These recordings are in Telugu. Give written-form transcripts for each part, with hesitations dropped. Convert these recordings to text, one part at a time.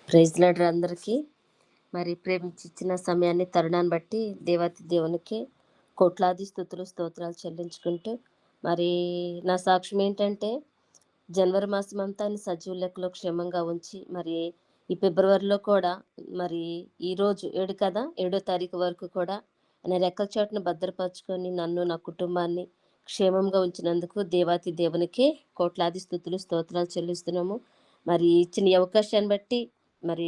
ప్రైజ్ లార్డ్ అందరికీ. మరి ప్రేమించి ఇచ్చిన సమయాన్ని, తరుణాన్ని బట్టి దేవాతి దేవునికి కోట్లాది స్తుతులు, స్తోత్రాలు చెల్లించుకుంటూ, మరి నా సాక్ష్యం ఏంటంటే, జనవరి మాసమంతా ఆయన సజీవ లెక్కలో క్షేమంగా ఉంచి, మరి ఈ ఫిబ్రవరిలో కూడా మరి ఈరోజు 7 కదా, 7వ తారీఖు వరకు కూడా ఆయన రెక్కల చాటున భద్రపరుచుకొని నన్ను, నా కుటుంబాన్ని క్షేమంగా ఉంచినందుకు దేవాతి దేవునికి కోట్లాది స్తుతులు, స్తోత్రాలు చెల్లిస్తున్నాము. మరి ఇచ్చిన ఈ అవకాశాన్ని బట్టి మరి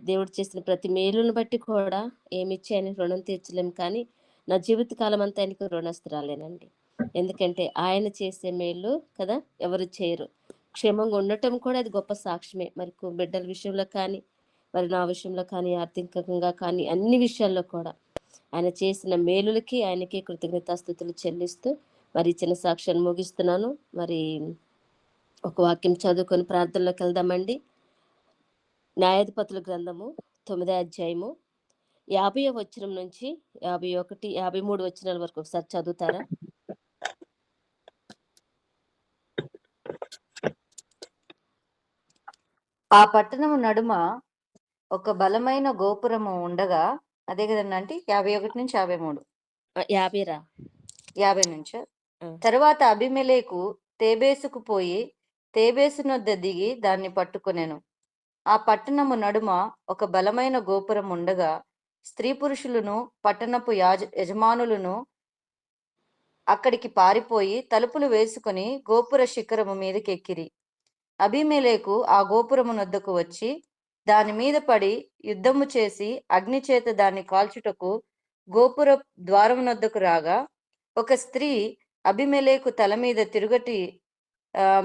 దేవుడు చేసిన ప్రతి మేలును బట్టి కూడా ఏమిచ్చి ఆయనకి రుణం తీర్చలేం, కానీ నా జీవితకాలం అంతా ఆయనకు రుణస్తురాలేనండి. ఎందుకంటే ఆయన చేసే మేలు కదా ఎవరు చేయరు. క్షేమంగా ఉండటం కూడా అది గొప్ప సాక్ష్యమే. మరి బిడ్డల విషయంలో కానీ, మరి నా విషయంలో కానీ, ఆర్థికంగా కానీ, అన్ని విషయాల్లో కూడా ఆయన చేసిన మేలులకి ఆయనకి కృతజ్ఞతాస్తుతులు చెల్లిస్తూ మరి చిన్న సాక్ష్యాన్ని ముగిస్తున్నాను. మరి ఒక వాక్యం చదువుకొని ప్రార్థనలోకి వెళ్దామండి. న్యాయాధిపతుల గ్రంథము 9వ అధ్యాయము 50వ వచనం నుంచి 51, 53 వచనాల వరకు ఒకసారి చదువుతారా? ఆ పట్టణము నడుమ ఒక బలమైన గోపురము ఉండగా, అదే కదండి అంటే 51 నుంచి 53. 50 రా. 50 నుంచి. ఆ. తరువాత అబీమెలెకు తేబేసుకు పోయి తేబేసునొద్ద దిగి దాన్ని పట్టుకొనెను. ఆ పట్టణము నడుమ ఒక బలమైన గోపురం ఉండగా, స్త్రీ పురుషులను పట్టణపు యజమానులను అక్కడికి పారిపోయి తలుపులు వేసుకుని గోపుర శిఖరము మీదకెక్కిరి. అబీమెలెకు ఆ గోపురమునొద్దకు వచ్చి దాని మీద పడి యుద్ధము చేసి అగ్నిచేత దాన్ని కాల్చుటకు గోపుర ద్వారమునొద్దకు రాగా, ఒక స్త్రీ అబీమెలెకు తల మీద తిరుగటి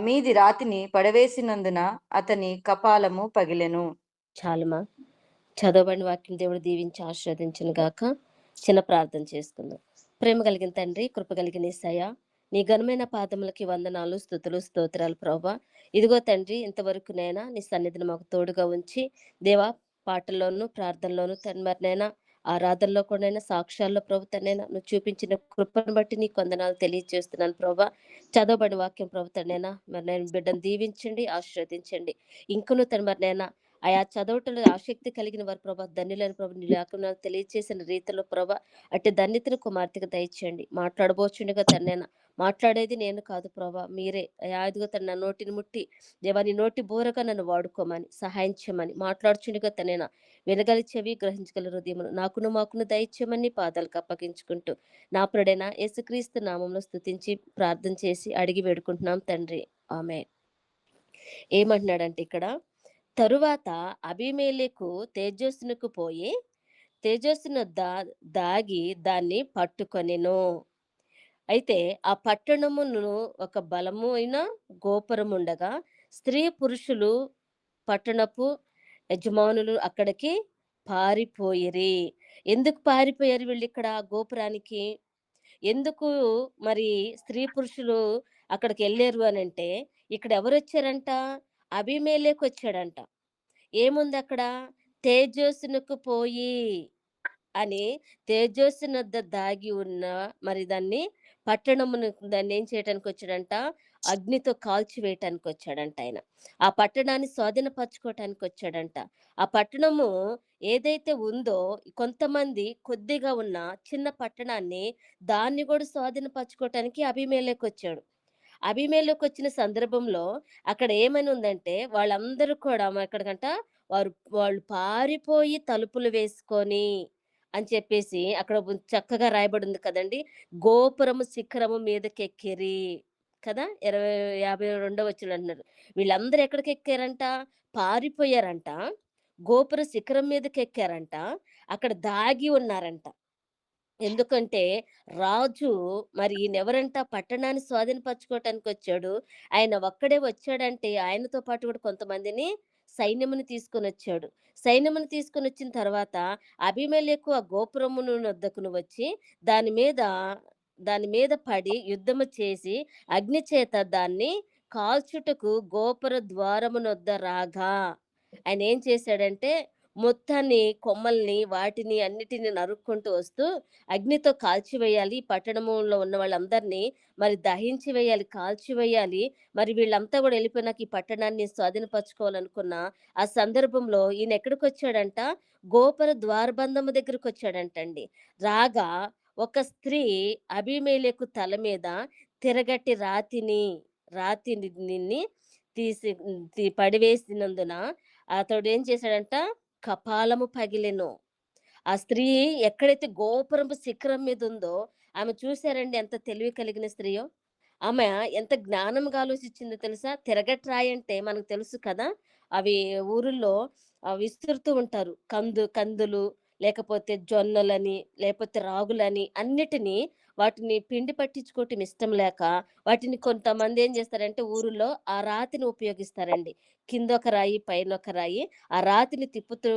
మీది రాతిని పడవేసినందున అతని కపాలము పగిలెను. చాలుమా, చదవబడిన వాక్యం దేవుడు దీవించి ఆశీర్వదించును గాక. చిన్న ప్రార్థన చేసుకుందాం. ప్రేమ కలిగిన తండ్రి, కృప కలిగిన యేసయ్య, నీ ఘనమైన పాదములకి వందనాలు, స్తుతులు, స్తోత్రాలు ప్రభా. ఇదిగో తండ్రి, ఇంతవరకు నైనా నీ సన్నిధిని మాకు తోడుగా ఉంచి దేవా, పాటల్లోనూ ప్రార్థనలోనూ మరి నైనా ఆరాధనలో కూడా సాక్ష్యాల్లో ప్రభు తనైనా నువ్వు చూపించిన కృపను బట్టి నీకు వందనాలు తెలియజేస్తున్నాను ప్రభా. చదవబడిన వాక్యం ప్రభు తనైనా మరి నేను బిడ్డను దీవించండి, ఆశీర్వదించండి. ఇంకను తను మరి నైనా ఆయా చదవటంలో ఆసక్తి కలిగిన వారు ప్రభా ధన్యులైన ప్రభు నీ లేఖనాలు తెలియజేసిన రీతిలో ప్రభా అట్టి ధన్యతను కుమార్తెకు దయచేయండి. మాట్లాడబోచుండగా తనైనా మాట్లాడేది నేను కాదు ప్రభా, మీరే అయాదిగా తన నోటిని ముట్టి దేవాని నోటి బోరగా నన్ను వాడుకోమని సహాయం చేయమని మాట్లాడుచుండగా తనైనా వినగలి చెవి గ్రహించగల హృదయమును నాకును మాకును దయచేయమని పాదాలకు అప్పగించుకుంటూ నా ప్రుడైన యేసుక్రీస్తు నామంలో స్తుతించి ప్రార్థన చేసి అడిగి వేడుకుంటున్నాం తండ్రి, ఆమె. ఏమంటున్నాడంటే ఇక్కడ, తరువాత అబీమెలెకు తేజస్సునకు పోయి తేజస్సునొద్ద దాగి దాన్ని పట్టుకొనెను. అయితే ఆ పట్టణమును ఒక బలము అయిన గోపురం ఉండగా, స్త్రీ పురుషులు పట్టణపు యజమానులు అక్కడికి పారిపోయిరి. ఎందుకు పారిపోయారు వీళ్ళు ఇక్కడ గోపురానికి? ఎందుకు మరి స్త్రీ పురుషులు అక్కడికి వెళ్ళారు అని అంటే, ఇక్కడ ఎవరు వచ్చారంట? అబీమెలెకు వచ్చాడంట. ఏముంది అక్కడ? తేజస్సునకు పోయి అని, తేజస్సునొద్ద దాగి ఉన్న మరి దాన్ని పట్టణమును దాన్ని ఏం చేయటానికి వచ్చాడంట? అగ్నితో కాల్చివేయటానికి వచ్చాడంట ఆయన. ఆ పట్టణాన్ని స్వాధీనపరచుకోవటానికి వచ్చాడంట. ఆ పట్టణము ఏదైతే ఉందో, కొంతమంది కొద్దిగా ఉన్న చిన్న పట్టణాన్ని దాన్ని కూడా స్వాధీనపరచుకోవటానికి అబీమెలెకు వచ్చాడు. అబీమెలెకు వచ్చిన సందర్భంలో అక్కడ ఏమని ఉందంటే, వాళ్ళందరూ కూడా ఎక్కడికంట వాళ్ళు పారిపోయి తలుపులు వేసుకొని అని చెప్పేసి అక్కడ చక్కగా రాయబడి ఉంది కదండి. గోపురము శిఖరము మీదకెక్కిరి కదా. 52వ వచనం అంటున్నారు. వీళ్ళందరూ ఎక్కడికి ఎక్కారంట? పారిపోయారంట. గోపుర శిఖరం మీదకి ఎక్కారంట. అక్కడ దాగి ఉన్నారంట. ఎందుకంటే రాజు మరి ఈయనెవరంట? పట్టణాన్ని స్వాధీనపరచుకోవటానికి వచ్చాడు. ఆయన ఒక్కడే వచ్చాడంటే ఆయనతో పాటు కూడా కొంతమందిని సైన్యముని తీసుకొనొచ్చాడు. సైన్యముని తీసుకొనొచ్చిన తర్వాత అబీమెలెకు ఆ గోపురమును నొద్దకును వచ్చి దాని మీద దాని మీద పడి యుద్ధము చేసి అగ్ని చేత దాన్ని కాల్చుటకు గోపుర ద్వారమునొద్ద రాగా, ఆయన ఏం చేశాడంటే మొత్తాన్ని కొమ్మల్ని వాటిని అన్నిటిని నరుక్కుంటూ వస్తూ అగ్నితో కాల్చివేయాలి. ఈ పట్టణంలో ఉన్న వాళ్ళందరినీ మరి దహించి వేయాలి, కాల్చివేయాలి. మరి వీళ్ళంతా గూడా ఎళ్ళిపోయినాక ఈ పట్టణాన్ని స్వాధీనపరచుకోవాలనుకున్న ఆ సందర్భంలో ఈయనెక్కడికొచ్చాడంట, గోపుర ద్వారబంధము దగ్గరకొచ్చాడంటండి. రాగా ఒక స్త్రీ అబీమెలెకు తల మీద తిరగటి రాతిని తీసి పడివేసినందున అతడేం చేశాడంట, కపాలము పగిలెను. ఆ స్త్రీ ఎక్కడైతే గోపురపు శిఖరం మీదుందో, ఆమె చూసారండి ఎంత తెలివి కలిగిన స్త్రీయో? ఆమె ఎంత జ్ఞానంగా ఆలోచించిందో తెలుసా? తిరగట్రాయంటే మనకు తెలుసు కదా! అవి ఊరుల్లో విసురుతూ ఉంటారు. కందులు, లేకపోతే జొన్నలని, లేపోతే రాగులని అన్నిటిని వాటిని పిండి పట్టించుకోవటం ఇష్టం లేక, వాటిని కొంతమందేం జేస్తారంటే ఊరుల్లో ఆ రాతిని ఉపయోగిస్తారండి. కిందొక రాయి, పైనొక రాయి. ఆ రాతిని తిప్పుతూ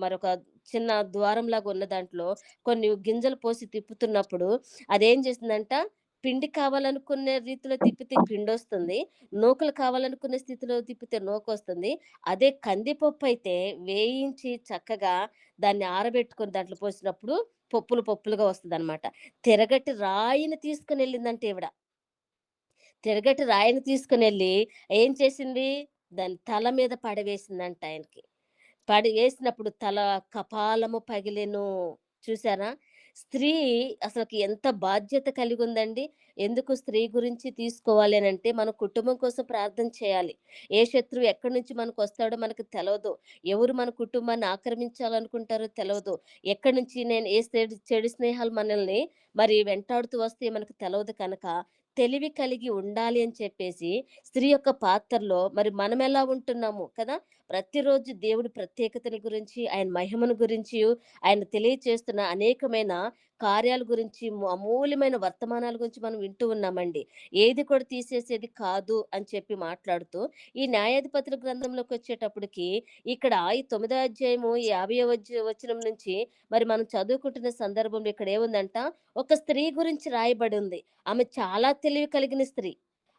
మరొక చిన్న ద్వారంలాగా ఉన్న దాంట్లో కొన్ని గింజలు పోసి తిప్పుతున్నప్పుడు అదేం చేస్తుందంట, పిండి కావాలనుకునే రీతిలో తిప్పితే పిండొస్తుంది. నూకలు కావాలనుకునే స్థితిలో తిప్పితే నూకొస్తుంది. అదే కందిపప్పయితే వేయించి చక్కగా దాన్ని ఆరబెట్టుకొని దాంట్లో పోసినప్పుడు పప్పులుగా వస్తదనమాట. తిరగటి రాయిని తీసుకొనెళ్ళిందంట ఈవిడ. తిరగటి రాయిని తీసుకొనెళ్ళి ఏం చేసింది? దాని తల మీద పడవేసిందంట ఆయనకి. ఏసినప్పుడు తల కపాలము పగిలెను. చూసారా? స్త్రీ అసలకి ఎంత బాధ్యత కలిగుందండి. ఎందుకు స్త్రీ గురించి తీసుకోవాలి అనంటే, మన కుటుంబం కోసం ప్రార్థన చేయాలి. ఏ శత్రువు ఎక్కడి నుంచి మనకొస్తాడో మనకు తెలవదు. ఎవరు మన కుటుంబాన్ని ఆక్రమించాలనుకుంటారో తెలవదు. ఎక్కడి నుంచి నేను ఏ చెడు స్నేహాలు మనల్ని మరి వెంటాడుతూ వస్తాయో మనకు తెలవదు కనుక, తెలివి కలిగి ఉండాలి అని చెప్పేసి, స్త్రీ యొక్క పాత్రలో మరి మనమెలా ఉంటున్నాము కదా! ప్రతిరోజు దేవుడి ప్రత్యేకతల గురించి, ఆయన మహిమను గురించియు, ఆయన తెలియచేస్తున్న అనేకమైన కార్యాల గురించి, అమూల్యమైన వర్తమానాల గురించి మనం వింటూ ఉన్నామండి. ఏది కూడా తీసేసేది కాదు అని చెప్పి మాట్లాడుతూ, ఈ న్యాయాధిపతుల గ్రంథంలోకొచ్చేటప్పటికి, ఇక్కడ ఈ 9వ అధ్యాయము 50వ వచనం నుంచి మరి మనం చదువుకుంటున్న సందర్భంలో ఇక్కడ ఏముందంట, ఒక స్త్రీ గురించి రాయబడి ఉంది. ఆమె చాలా తెలివి కలిగిన స్త్రీ.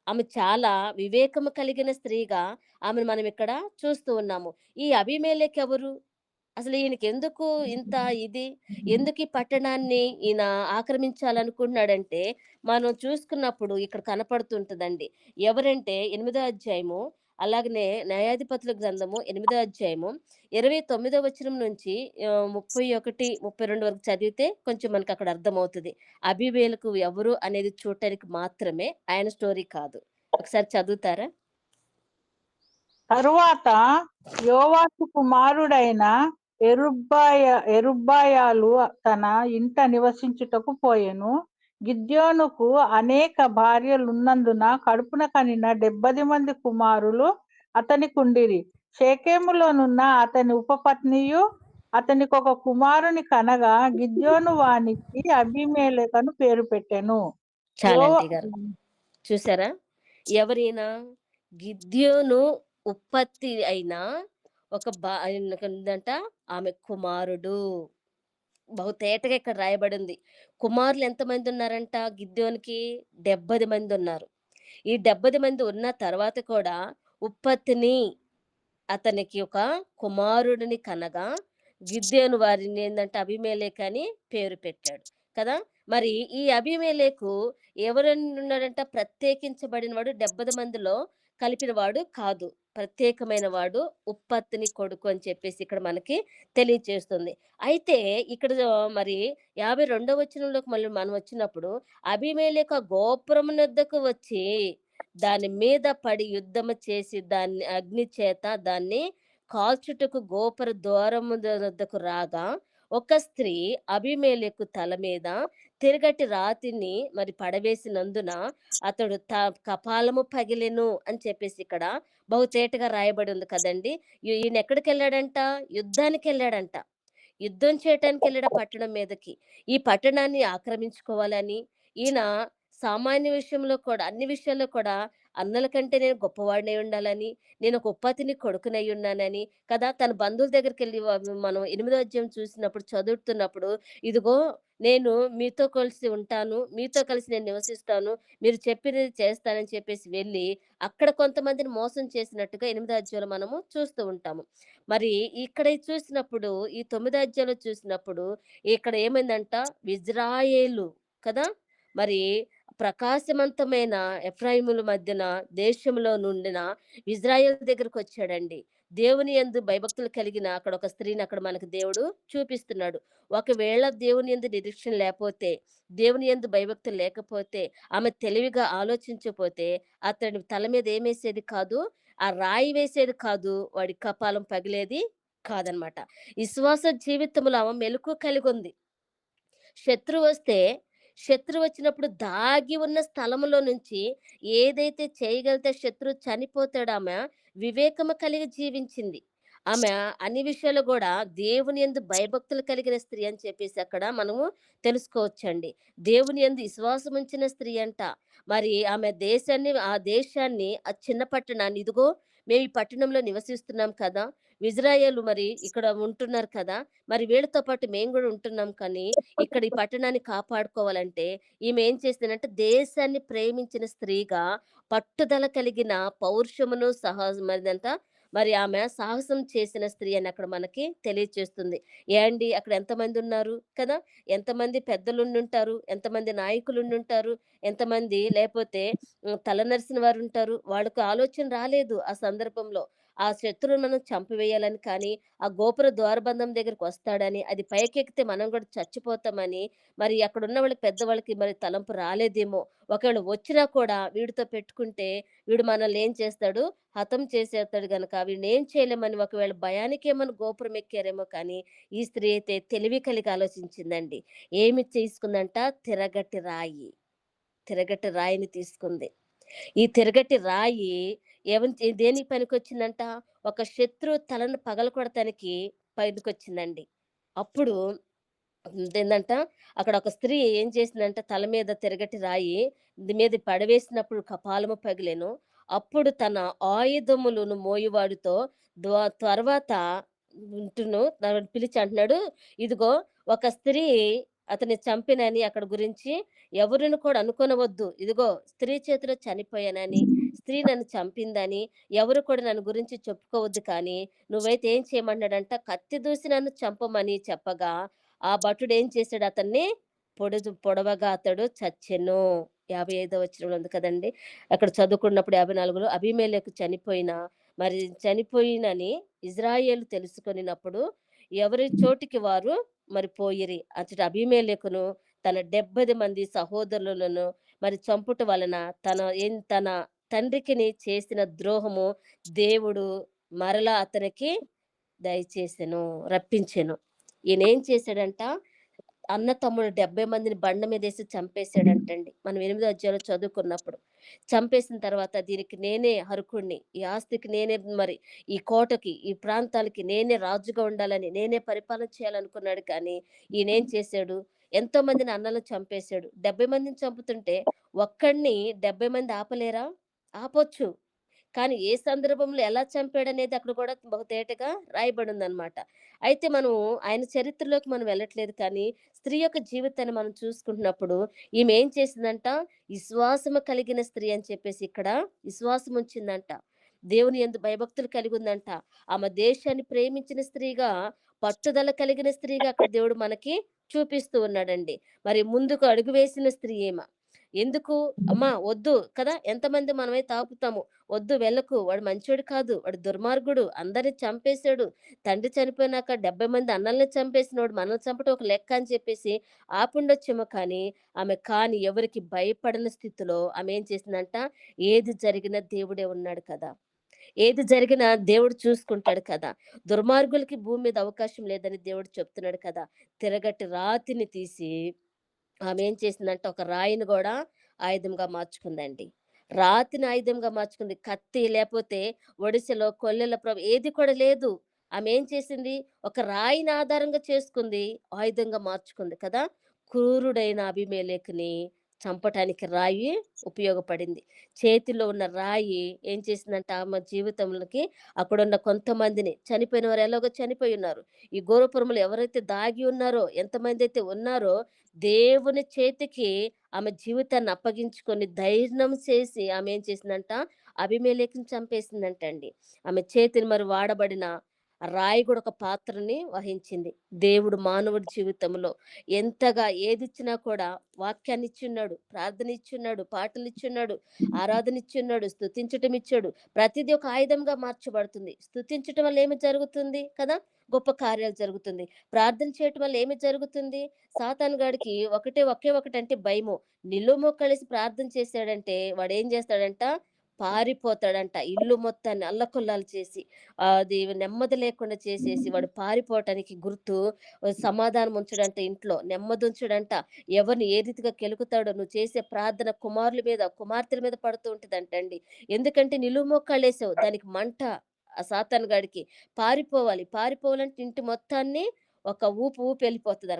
ఆమె చాలా వివేకము కలిగిన స్త్రీగా ఆమెను మనం ఇక్కడ చూస్తూ ఉన్నాము. ఈ అబీమెలెకు ఎవరు? అసలు ఈయనకెందుకు ఇంత ఇది? ఎందుకు ఈ పట్టణాన్ని ఈయన ఆక్రమించాలనుకుంటున్నాడంటే, మనం చూసుకున్నప్పుడు ఇక్కడ కనపడుతుంటదండి. ఎవరంటే 8దో అధ్యాయము, అలాగనే న్యాయాధిపతుల గ్రంథము 8దో అధ్యాయము 29వ వచనం నుంచి 31, 32 వరకు చదివితే కొంచెం మనకక్కడ అర్థమవుతది. అబీమెలెకు ఎవరు అనేది చూడటానికి మాత్రమే, ఆయన స్టోరీ కాదు. ఒకసారి చదువుతారా? తరువాత యోవాషు కుమారుడైన యెరుబ్బయలు తన ఇంట నివసించుటకు పోయెను. గిద్యోనుకు అనేక భార్యలున్నందున కడుపున కనిన 70 మంది కుమారులు అతనికుండిరి. షేకెములోనున్న అతని ఉపపత్నియు అతనికొక కుమారుని కనగా, గిద్యోను వానికి అబీమెలెకు పేరు పెట్టెను. యో చాలండి గారు. చూసారా? ఎవరీయన? గిద్యోను ఉత్పత్తి అయిన ఒక ఆయనకుందంట ఆమె కుమారుడు. బహుతేటగా ఇక్కడ రాయబడింది. కుమారులు ఎంతమందున్నారంట గిద్యోనికి? 70 మందున్నారు. ఈ 70 మంది ఉన్న తర్వాత కూడా ఉత్పత్తిని అతనికి ఒక కుమారుడిని కనగా, గిద్యోను వారిని ఏందంటే అబీమెలెకు అని పేరు పెట్టాడు. కదా! మరి ఈ అబీమెలెకు ఎవరనున్నాడంట, ప్రత్యేకించబడిన వాడు 70 మందిలో కలిపిన వాడు కాదు. ప్రత్యేకమైన వాడు, ఉత్పత్తిని కొడుకు అని చెప్పేసి ఇక్కడ మనకి తెలియచేస్తుంది. అయితే ఇక్కడ మరి 52వ వచనంలోకి మళ్ళీ మనం వచ్చినప్పుడు, అబీమెలెకు ఆ గోపురమునొద్దకు వచ్చి దాని మీద పడి యుద్ధము చేసి దాన్ని అగ్ని చేత దాన్ని కాల్చుటకు గోపుర ద్వారము వద్దకు రాగా, ఒక స్త్రీ అబీమెలెకు తల మీద తిరగటి రాతిని మరి పడవేసినందున అతడు కపాలము పగిలెను అని చెప్పేసి ఇక్కడ బహుతేటగా రాయబడి ఉంది కదండి. ఈయన ఎక్కడికెళ్ళాడంట? యుద్ధానికెళ్ళాడంట. యుద్ధం చేయటానికెళ్ళాడు ఆ పట్టణం మీదకి. ఈ పట్టణాన్ని ఆక్రమించుకోవాలని ఈయన సామాన్య విషయంలో కూడా, అన్ని విషయాల్లో కూడా అన్నల కంటే నేను గొప్పవాడినై ఉండాలని, నేను ఒక ఉపాతిని కొడుకునై ఉన్నానని కదా! తన బంధువుల దగ్గరికెళ్ళి మనం 8దో అధ్యాయం చూసినప్పుడు చదువుతున్నప్పుడు, ఇదిగో నేను మీతో కలిసి ఉంటాను. మీతో కలిసి నేను నివసిస్తాను. మీరు చెప్పినది చేస్తానని చెప్పేసి వెళ్ళి, అక్కడ కొంతమందిని మోసం చేసినట్టుగా 8దో అధ్యాయంలో మనము చూస్తూ ఉంటాము. మరి ఇక్కడ ఇది చూసినప్పుడు, ఈ 9దో అధ్యాయంలో చూసినప్పుడు, ఇక్కడ ఏమైందంట, ఇజ్రాయేలు కదా! మరి ప్రకాశవంతమైన ఎఫ్రాయిముల మధ్యన దేశంలో నుండిన ఇజ్రాయేల్ దగ్గరకొచ్చాడండి. దేవుని యందు భయభక్తులు కలిగిన అక్కడ ఒక స్త్రీని అక్కడ మనకు దేవుడు చూపిస్తున్నాడు. ఒకవేళ దేవుని యందు నిరీక్షణ లేపోతే, దేవుని యందు భయభక్తులు లేకపోతే, ఆమె తెలివిగా ఆలోచించపోతే, అతడి తల మీద ఏమేసేది కాదు, ఆ రాయి వేసేది కాదు, వాడి కపాలం పగిలేది కాదనమాట. విశ్వాస జీవితంలో ఆమె మెలకువ కలిగుంది. శత్రువొస్తే, శత్రువొచ్చినప్పుడు దాగి ఉన్న స్థలములో నుంచి ఏదైతే చేయగలిగితే శత్రువు చనిపోతాడో వివేకము కలిగి జీవించింది. ఆమె అన్ని విషయాల్లో గూడా దేవుని యందు భయభక్తులు కలిగిన స్త్రీ అని చెప్పేసి అక్కడ మనము తెలుసుకోవచ్చండి. దేవుని యందు విశ్వాసముంచిన స్త్రీ అంట. మరి ఆమె ఆ దేశాన్ని, ఆ చిన్న పట్టణాన్ని, ఇదిగో మేము ఈ పట్టణంలో నివసిస్తున్నాం కదా! ఇజ్రాయేలు మరి ఇక్కడ ఉంటున్నారు కదా! మరి వీళ్ళతో పాటు మేము గూడా ఉంటున్నాం కానీ ఇక్కడ ఈ పట్టణాన్ని కాపాడుకోవాలంటే ఈమె ఏం చేసిందంటే దేశాన్ని ప్రేమించిన స్త్రీగా పట్టుదల కలిగిన పౌరుషమును మరి ఆమె సాహసం చేసిన స్త్రీ అని అక్కడ మనకి తెలియచేస్తుంది. ఏండి అక్కడ ఎంతమంది ఉన్నారు కదా! ఎంతమంది పెద్దలుండుంటారు, ఎంతమంది నాయకులుండుంటారు, ఎంతమంది లేపోతే తలనరిసిన వారుంటారు. వాళ్ళకి ఆలోచన రాలేదు ఆ సందర్భంలో. ఆ శత్రువుని మనం చంపివేయాలని కానీ, ఆ గోపుర ద్వారబంధం దగ్గరికొస్తాడని, అది పైకెక్కితే మనం గూడా చచ్చిపోతామని, మరి అక్కడున్న వాళ్ళకి పెద్దవాళ్ళకి మరి తలంపు రాలేదేమో! ఒకవేళ వచ్చినా కూడా వీడితో పెట్టుకుంటే, వీడు మనల్ని ఏం చేస్తాడు? హతం చేసేస్తాడు గనక వీడినేం చేయలేమని ఒకవేళ భయానికేమన్నా గోపురం ఎక్కారేమో కానీ, ఈ స్త్రీ అయితే తెలివి కలిగి ఆలోచించిందండి. ఏమి తీసుకుందంట? తిరగటి రాయి. తిరగటి రాయిని తీసుకుంది. ఈ తిరగటి రాయి దేనికి పనికొచ్చిందంట? ఒక శత్రువు తలను పగలగొడటానికి పనికొచ్చిందండి. అప్పుడు ఏందంట, అక్కడ ఒక స్త్రీ ఏం చేసిందంటే తల మీద తిరగటి రాయి మీద పడవేసినప్పుడు కపాలము పగిలెను. అప్పుడు తన ఆయుధములను మోయువాడితో తర్వాత పిలిచి అంటున్నాడు, "ఇదిగో ఒక స్త్రీ అతన్ని చంపినని అక్కడ గురించి ఎవరిని కూడా అనుకొనవద్దు. ఇదిగో స్త్రీ చేతిలో చనిపోయానని, స్త్రీ నన్ను చంపిందని ఎవరు కూడా నన్ను గురించి చెప్పుకోవద్దు కానీ, నువ్వైతే ఏం చేయమన్నాడంట, కత్తి దూసి నన్ను చంపమని చెప్పగా, ఆ భటుడేం చేసాడు అతన్ని పొడవగా అతడు చచ్చెను." 55వ వచనంలో ఉంది కదండీ! అక్కడ చదువుకున్నప్పుడు 54లో అబీమెలెకు చనిపోయినని ఇజ్రాయేలు తెలుసుకొనినప్పుడు ఎవరి చోటికి వారు మరి పోయిరి. అచ్చట అబీమెలెకును తన 70 మంది సహోదరులను మరి చంపుట వలన తన తండ్రికిని చేసిన ద్రోహము దేవుడు మరలా అతనికి దయచేసెను, రప్పించెను. ఈయనేం చేశాడంట, అన్న తమ్ముడు 70 మందిని బండ మీదేసి చంపేసాడంటండి. మనం 8దో అధ్యాయంలో చదువుకున్నప్పుడు. చంపేసిన తర్వాత దీనికి నేనే అర్హుడిని. ఈ ఆస్తికి నేనే మరి ఈ కోటకి, ఈ ప్రాంతాలకి నేనే రాజుగా ఉండాలని, నేనే పరిపాలన చేయాలనుకున్నాడు కానీ, ఈయనేం చేశాడు, ఎంతో మందిని అన్నలను చంపేసాడు. 70 మందిని చంపుతుంటే ఒక్కడిని 70 మంది ఆపలేరా? ఆపొచ్చు. కానీ ఏ సందర్భంలో ఎలా చంపాడనేది అక్కడ కూడా బహు తేటగా రాయబడుందనమాట. అయితే మనం ఆయన చరిత్రలోకి మనం వెళ్ళట్లేదు కానీ, స్త్రీ యొక్క జీవితాన్ని మనం చూసుకుంటున్నప్పుడు, ఈమె ఏం చేసిందంట, విశ్వాసము కలిగిన స్త్రీ అని చెప్పేసి ఇక్కడ విశ్వాసం ఉంచిందంట. దేవుని యందు భయభక్తులు కలిగుందంట. ఆమె దేశాన్ని ప్రేమించిన స్త్రీగా, పట్టుదల కలిగిన స్త్రీగా అక్కడ దేవుడు మనకి చూపిస్తూ ఉన్నాడండి. మరి ముందుకు అడుగు వేసిన స్త్రీ ఈమె. ఎందుకు? అమ్మా వద్దు కదా! ఎంతమంది మనమైతే ఆపుతాము. వద్దు వెళ్ళకు. వాడు మంచోడు కాదు. వాడు దుర్మార్గుడు. అందరిని చంపేసాడు. తండ్రి చనిపోయినాక 70 మంది అన్నల్ని చంపేసినోడు మనల్ని చంపటం ఒక లెక్క అని చెప్పేసి ఆపుండొచ్చేమో కానీ ఎవరికీ భయపడని స్థితిలో ఆమె ఏం చేసిందంట, ఏది జరిగినా దేవుడే ఉన్నాడు కదా! ఏది జరిగినా దేవుడు చూసుకుంటాడు కదా! దుర్మార్గులకి భూమి మీద అవకాశం లేదని దేవుడు చెప్తున్నాడు కదా! తిరగటి రాతిని తీసి ఆమేం చేసిందంటే ఒక రాయిని గూడా ఆయుధంగా మార్చుకుందండి. రాతిని ఆయుధంగా మార్చుకుంది. కత్తి లేపోతే ఒడిసెలో, కొల్లెల ఏది కూడా లేదు. ఆమేం చేసింది? ఒక రాయిని ఆధారంగా చేసుకుంది. ఆయుధంగా మార్చుకుంది కదా! క్రూరుడైన అబీమెలెకుని చంపటానికి రాయి ఉపయోగపడింది. చేతిలో ఉన్న రాయి ఏం చేసిందంటే ఆమె జీవితంలోకి అక్కడున్న కొంతమందిని, చనిపోయిన వారు ఎలాగో చనిపోయి ఉన్నారు. ఈ గోపురములో ఎవరైతే దాగి ఉన్నారో, ఎంతమందైతే ఉన్నారో దేవుని చేతికి ఆమె జీవితాన్ని అప్పగించుకొని ధైర్యం చేసి ఆమె ఏం చేసిందంట, అబీమెలెకుని చంపేసిందంటండి. ఆమె చేతిని మరి వాడబడిన ఆ రాయి కూడా ఒక పాత్రని వహించింది. దేవుడు మానవుడి జీవితంలో ఎంతగా ఏదిచ్చినా కూడా వాక్యాన్ని ఇచ్చున్నాడు, ప్రార్థన ఇచ్చున్నాడు, పాటలు ఇచ్చున్నాడు, ఆరాధన ఇచ్చున్నాడు, స్తుతించటం ఇచ్చాడు. ప్రతిదీ ఒక ఆయుధంగా మార్చబడుతుంది. స్తుతించటం వల్ల ఏమి జరుగుతుంది కదా, గొప్ప కార్యాలు జరుగుతుంది. ప్రార్థన చేయటం వల్ల ఏమి జరుగుతుంది, సాతాను గాడికి ఒకే ఒకటంటే భయము. నిలువు మోకాళ్ళేసి ప్రార్థన చేశాడంటే వాడేం చేస్తాడంట, పారిపోతాడంట. ఇల్లు మొత్తాన్ని అల్లకల్లోలం చేసి అది నెమ్మది లేకుండా చేసేసి వాడు పారిపోవటానికి గుర్తు సమాధానం ఉంచడంట, ఇంట్లో నెమ్మది ఉంచడంట. ఎవరిని ఏ రీతిగా కెలుకుతాడో, నువ్వు చేసే ప్రార్థన కుమారుల మీద కుమార్తెల మీద పడుతూ ఉంటదంటండి. ఎందుకంటే నిలువు మోకాళ్ళేసావు, దానికి మంట. ఆ సాతాను గాడికి పారిపోవాలంటే ఇంటి మొత్తాన్ని ఒక ఊపు ఊపి వెళ్ళిపోతుంది.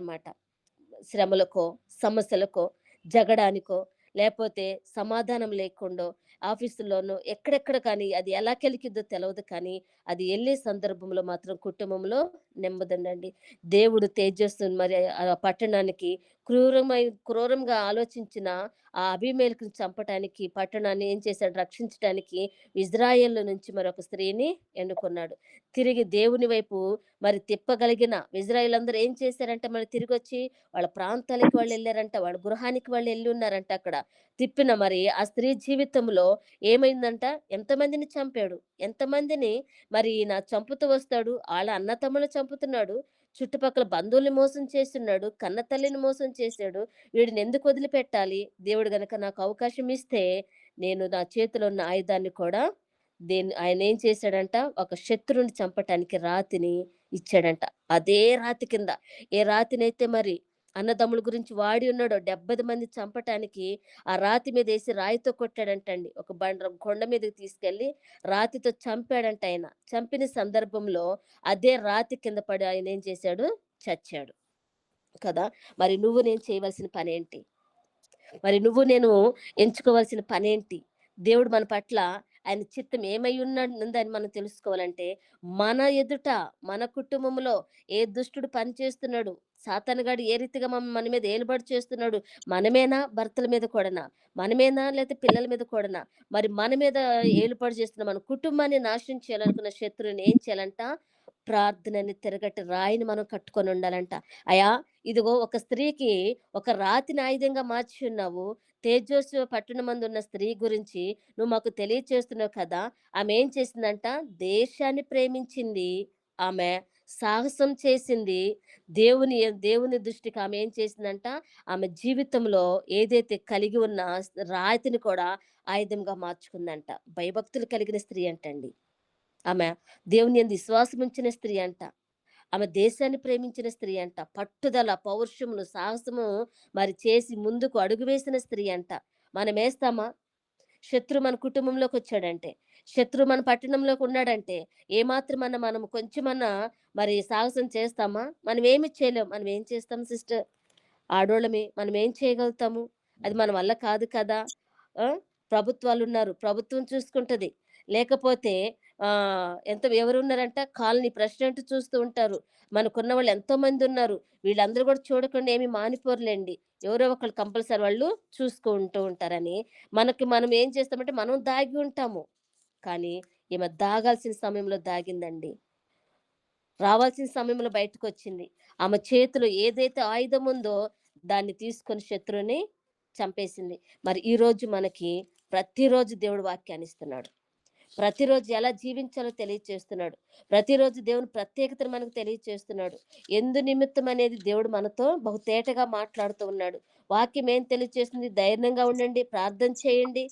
శ్రమలకో, సమస్యలకో, జగడానికో, లేపోతే సమాధానం లేకుండో, ఆఫీసుల్లోనో ఎక్కడెక్కడ కానీ అది ఎలా కెలికిద్దో తెలవదు కానీ, అది ఎళ్ళే సందర్భంలో మాత్రం కుటుంబంలో నెమ్మదుండండి. దేవుడు తేజస్సును మరి ఆ పట్టణానికి క్రూరంగా ఆలోచించిన ఆ అబీమెలెకుని చంపటానికి, పట్టణాన్ని ఏం చేశాడు, రక్షించటానికి ఇజ్రాయేలు నుంచి మరొక స్త్రీని ఎన్నుకున్నాడు. తిరిగి దేవుని వైపు మరి తిప్పగలిగిన ఇజ్రాయేలందరూ ఏం చేశారంటే మరి తిరిగొచ్చి వాళ్ళ ప్రాంతాలకి వాళ్ళెళ్లారంట. వాళ్ళ గృహానికి వాళ్ళెళ్ళున్నారంట అక్కడ. తిప్పిన మరి ఆ స్త్రీ జీవితంలో ఏమైందంట, ఎంతమందిని చంపాడు, ఎంతమందిని మరి ఈయన చంపుతూ వస్తాడు. ఆళ్ళ అన్నతమ్ములను చంపుతున్నాడు. చుట్టుపక్కల బంధువుల్ని మోసం చేస్తున్నాడు. కన్న తల్లిని మోసం చేశాడు. వీడినెందుకు వదిలిపెట్టాలి? దేవుడు గనక నాకు అవకాశం ఇస్తే, నేను నా చేతిలో ఉన్న ఆయుధాన్ని కూడా ఆయనేం చేశాడంట, ఒక శత్రువుని చంపటానికి రాతిని ఇచ్చాడంట. అదే రాతి కింద, ఏ రాతినైతే మరి అన్నదమ్ముల గురించి వాడి ఉన్నాడో 70 మంది చంపటానికి ఆ రాతి మీదేసి రాయితో కొట్టాడంటండి. ఒక కొండ మీదకి తీసుకెళ్ళి రాతితో చంపాడంట ఆయన. చంపిన సందర్భంలో అదే రాతి కింద పడి ఆయనేం చేశాడు, చచ్చాడు కదా! మరి నువ్వు నేను చేయవలసిన పనేంటి? మరి నువ్వు నేను ఎంచుకోవాల్సిన పనేంటి? దేవుడు మన పట్ల ఆయన చిత్తం ఏమై ఉందని మనం తెలుసుకోవాలంటే, మన ఎదుట, మన కుటుంబంలో ఏ దుష్టుడు పని చేస్తున్నాడు, సాతానుగాడు ఏ రీతిగా మన మీద ఏలుబడి చేస్తున్నాడు, మనమేనా భర్తల మీద కూడానా? మనమేనా లేతే పిల్లల మీద కూడానా? మరి మన మీద ఏలుబడి చేస్తున్న మన కుటుంబాన్ని నాశనం చేయాలనుకున్న శత్రువుని ఏం చేయాలంట? ప్రార్థనని తిరగటి రాయిని మనం కట్టుకొని ఉండాలంట. అయ్యా, ఇదిగో ఒక స్త్రీకి ఒక రాతిని ఆయుధంగా మార్చి ఉన్నావు. తేజస్సు పట్టణమందున్న స్త్రీ గురించి నువ్వు మాకు తెలియచేస్తున్నావు కదా! ఆమె ఏం చేసిందంట, దేశాన్ని ప్రేమించింది. ఆమె సాహసం చేసింది. దేవుని దేవుని దృష్టికి ఆమె ఏం చేసిందంట, ఆమె జీవితంలో ఏదైతే కలిగి ఉన్న రాతిని కూడా ఆయుధంగా మార్చుకుందంట. భయభక్తులు కలిగిన స్త్రీ అంటండి ఆమె. దేవుని యందు విశ్వాసం ఉంచిన స్త్రీ అంట. ఆమె దేశాన్ని ప్రేమించిన స్త్రీ అంట. పట్టుదల, పౌరుషమును, సాహసము మరి చేసి ముందుకు అడుగు వేసిన స్త్రీ అంట. మనమేస్తామా? శత్రువు మన కుటుంబంలోకొచ్చాడంటే, శత్రువు మన పట్టణంలోకి ఉన్నాడంటే, ఏమాత్రమన్నా మనం కొంచెమన్నా మరి సాహసం చేస్తామా? మనమేమి చేయలేం. మనం ఏం చేస్తాం సిస్టర్? ఆడోళ్ళమే. మనమేం చేయగలుగుతాము? అది మన వల్ల కాదు కదా! ఆ! ప్రభుత్వాలున్నారు. ప్రభుత్వం చూసుకుంటది. లేకపోతే ఎవరున్నారంట, కాలనీ ప్రెసిడెంట్ చూస్తూ ఉంటారు. మనకున్న వాళ్ళు ఎంతో మందున్నారు. వీళ్ళందరూ కూడా చూడకుండా ఏమి మానిపోరులెండి. ఎవరో ఒకళ్ళు కంపల్సరీ వాళ్ళు చూసుకుంటూ ఉంటారని, మనం ఏం చేస్తామంటే మనం దాగి ఉంటాము. కానీ ఈమె దాగాల్సిన సమయంలో దాగిందండి. రావాల్సిన సమయంలో బయటకొచ్చింది. ఆమె చేతిలో ఏదైతే ఆయుధం ఉందో దాన్ని తీసుకొని శత్రువుని చంపేసింది. మరి ఈరోజు మనకి ప్రతిరోజు దేవుడు వాక్యాన్నిస్తున్నాడు. ప్రతిరోజు ఎలా జీవించాలో తెలియచేస్తున్నాడు. ప్రతిరోజు దేవుని ప్రత్యేకతను మనకు తెలియచేస్తున్నాడు. ఎందు నిమిత్తం అనేది దేవుడు మనతో బహుతేటగా మాట్లాడుతూ ఉన్నాడు. వాక్యం ఏం తెలియచేస్తుంది, ధైర్యంగా ఉండండి, ప్రార్థన చేయండి.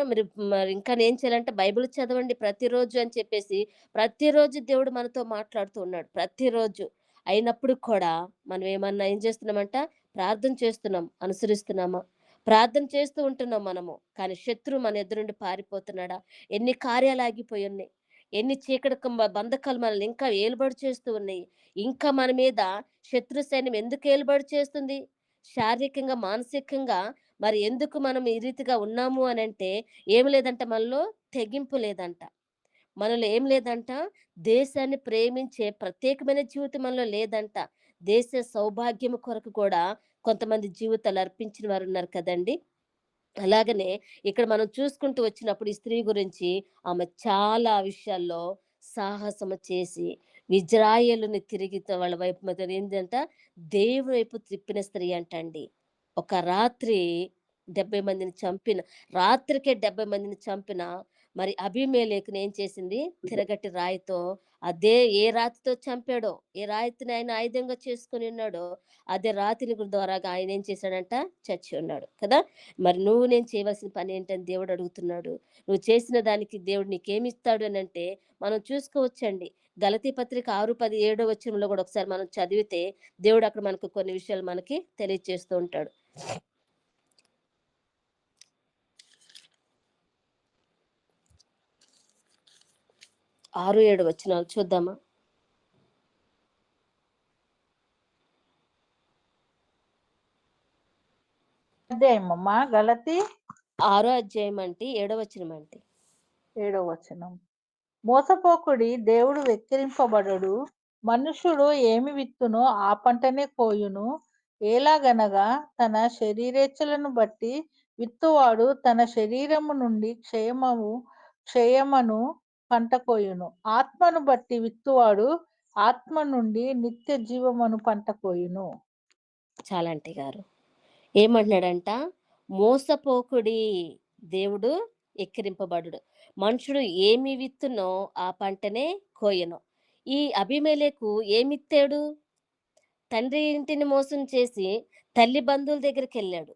మరి మరి ఇంకా ఏం చేయాలంటే బైబిల్ చదవండి ప్రతిరోజు అని చెప్పేసి ప్రతిరోజు దేవుడు మనతో మాట్లాడుతూ ఉన్నాడు. ప్రతిరోజు. అయినప్పుడు కూడా మనం ఏం చేస్తున్నామంట, ప్రార్థన చేస్తున్నాం, అనుసరిస్తున్నామా? ప్రార్థన చేస్తూ ఉంటున్నాం మనము. కానీ శత్రువు మన ఎదురుండి పారిపోతున్నాడా? ఎన్ని కార్యాలు ఆగిపోయున్నాయి. ఎన్ని చీకటి బంధకాలు మనల్ని ఇంకా ఏలుబడి చేస్తూ ఉన్నాయి. ఇంకా మన మీద శత్రు సైన్యం ఎందుకు ఏలుబడి చేస్తుంది? శారీరకంగా, మానసికంగా మరి ఎందుకు మనం ఈ రీతిగా ఉన్నాము అనంటే ఏమి లేదంట, మనలో తెగింపు లేదంట. మనలో ఏం లేదంట, దేశాన్ని ప్రేమించే ప్రత్యేకమైన జీవితం మనలో లేదంట. దేశ సౌభాగ్యము కొరకు కూడా కొంతమంది జీవితాలు అర్పించిన వారున్నారు కదండీ! అలాగనే ఇక్కడ మనం చూసుకుంటూ వచ్చినప్పుడు ఈ స్త్రీ గురించి ఆమె చాలా విషయాల్లో సాహసము చేసి ఇజ్రాయేలుని తిరిగి వాళ్ళ వైపు మీద ఏంటంట, దేవుని వైపు తిప్పిన స్త్రీ అంటండి. ఒక రాత్రి 70 మందిని చంపిన రాత్రికే 70 మందిని చంపిన మరి అబీమెలెకుని ఏం చేసింది, తిరగటి రాయితో, అదే ఏ రాతితో చంపాడో, ఏ రాయితిని ఆయన ఆయుధంగా చేసుకొని ఉన్నాడో, అదే రాతిని ద్వారాగా ఆయన ఏం చేశాడంట, చచ్చి ఉన్నాడు కదా! మరి నువ్వు నేను చేయవలసిన పని ఏంటని దేవుడు అడుగుతున్నాడు. నువ్వు చేసిన దానికి దేవుడు నీకేమిస్తాడు అనంటే, మనం చూసుకోవచ్చండి. గలతీ పత్రిక 6, 10, 7 వచనంలో కూడా ఒకసారి మనం చదివితే దేవుడు అక్కడ మనకు కొన్ని విషయాలు మనకి తెలియజేస్తూ ఉంటాడు. 6, 7 వచనాలు చూద్దామా? అధ్యాయమమ్మా గలతి 6 అధ్యాయం అంటే 7 వచనం అంటే. 7వ వచనం. మోసపోకుడి, దేవుడు వెక్కిరింపబడడు. మనుషుడు ఏమి విత్తునో ఆ పంటనే కోయును. ఎలాగనగా తన శరీరేచ్ఛలను బట్టి విత్తువాడు తన శరీరము నుండి క్షయమను పంట కోయును. ఆత్మను బట్టి విత్తువాడు ఆత్మ నుండి నిత్య జీవమను పంట కోయును. చాలంటి గారు ఏమంటున్నాడంట, మోసపోకుడి, దేవుడు ఎక్కిరింపబడుడు. మనుషుడు ఏమి విత్తునో ఆ పంటనే కోయను. ఈ అబీమెలెకు ఏమిత్తాడు? తండ్రి ఇంటిని మోసం చేసి తల్లి బంధువుల దగ్గరికెళ్ళాడు.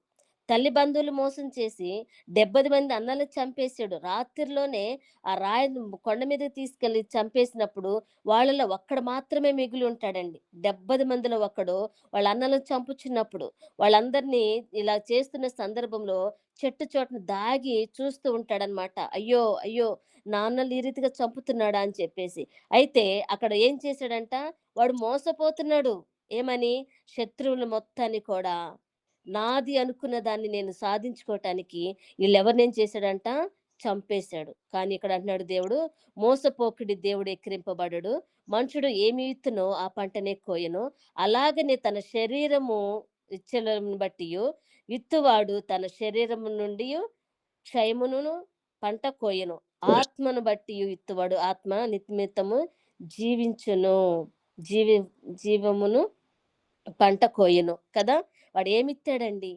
తల్లి బంధువులు మోసం చేసి 70 మంది అన్నలు చంపేసాడు. రాత్రిలోనే ఆ రాయిని కొండ మీదకి తీసుకెళ్ళి చంపేసినప్పుడు వాళ్ళలో ఒక్కడు మాత్రమే మిగిలి ఉంటాడండి. 70 మందిలో ఒక్కడు వాళ్ళ అన్నలను చంపుచున్నప్పుడు వాళ్ళందరినీ ఇలా చేస్తున్న సందర్భంలో చెట్టు చోటన దాగి చూస్తూ ఉంటాడనమాట. అయ్యో! అయ్యో! నా అన్నలు ఈ రీతిగా చంపుతున్నాడా అని చెప్పేసి. అయితే అక్కడ ఏం చేశాడంట, వాడు మోసపోతున్నాడు. ఏమని? శత్రువులు మొత్తాన్ని కూడా నాది అనుకున్న దాన్ని నేను సాధించుకోవటానికి ఈళ్ళెవరినేం చేశాడంట, చంపేశాడు. కానీ ఇక్కడ అంటున్నాడు దేవుడు, మోసపోకుడి, దేవుడు ఎక్కిరింపబడడు. మనుషుడు ఏమి విత్తునో ఆ పంటనే కోయెను. అలాగనే తన శరీరము ఇచ్చలను బట్టియు విత్తువాడు తన శరీరము నుండియు క్షయమును పంట కోయెను. ఆత్మను బట్టియు విత్తువాడు ఆత్మ నిమిత్తము జీవించును. జీవి జీవమును పంట కోయెను కదా! వాడేమిత్తాడండి?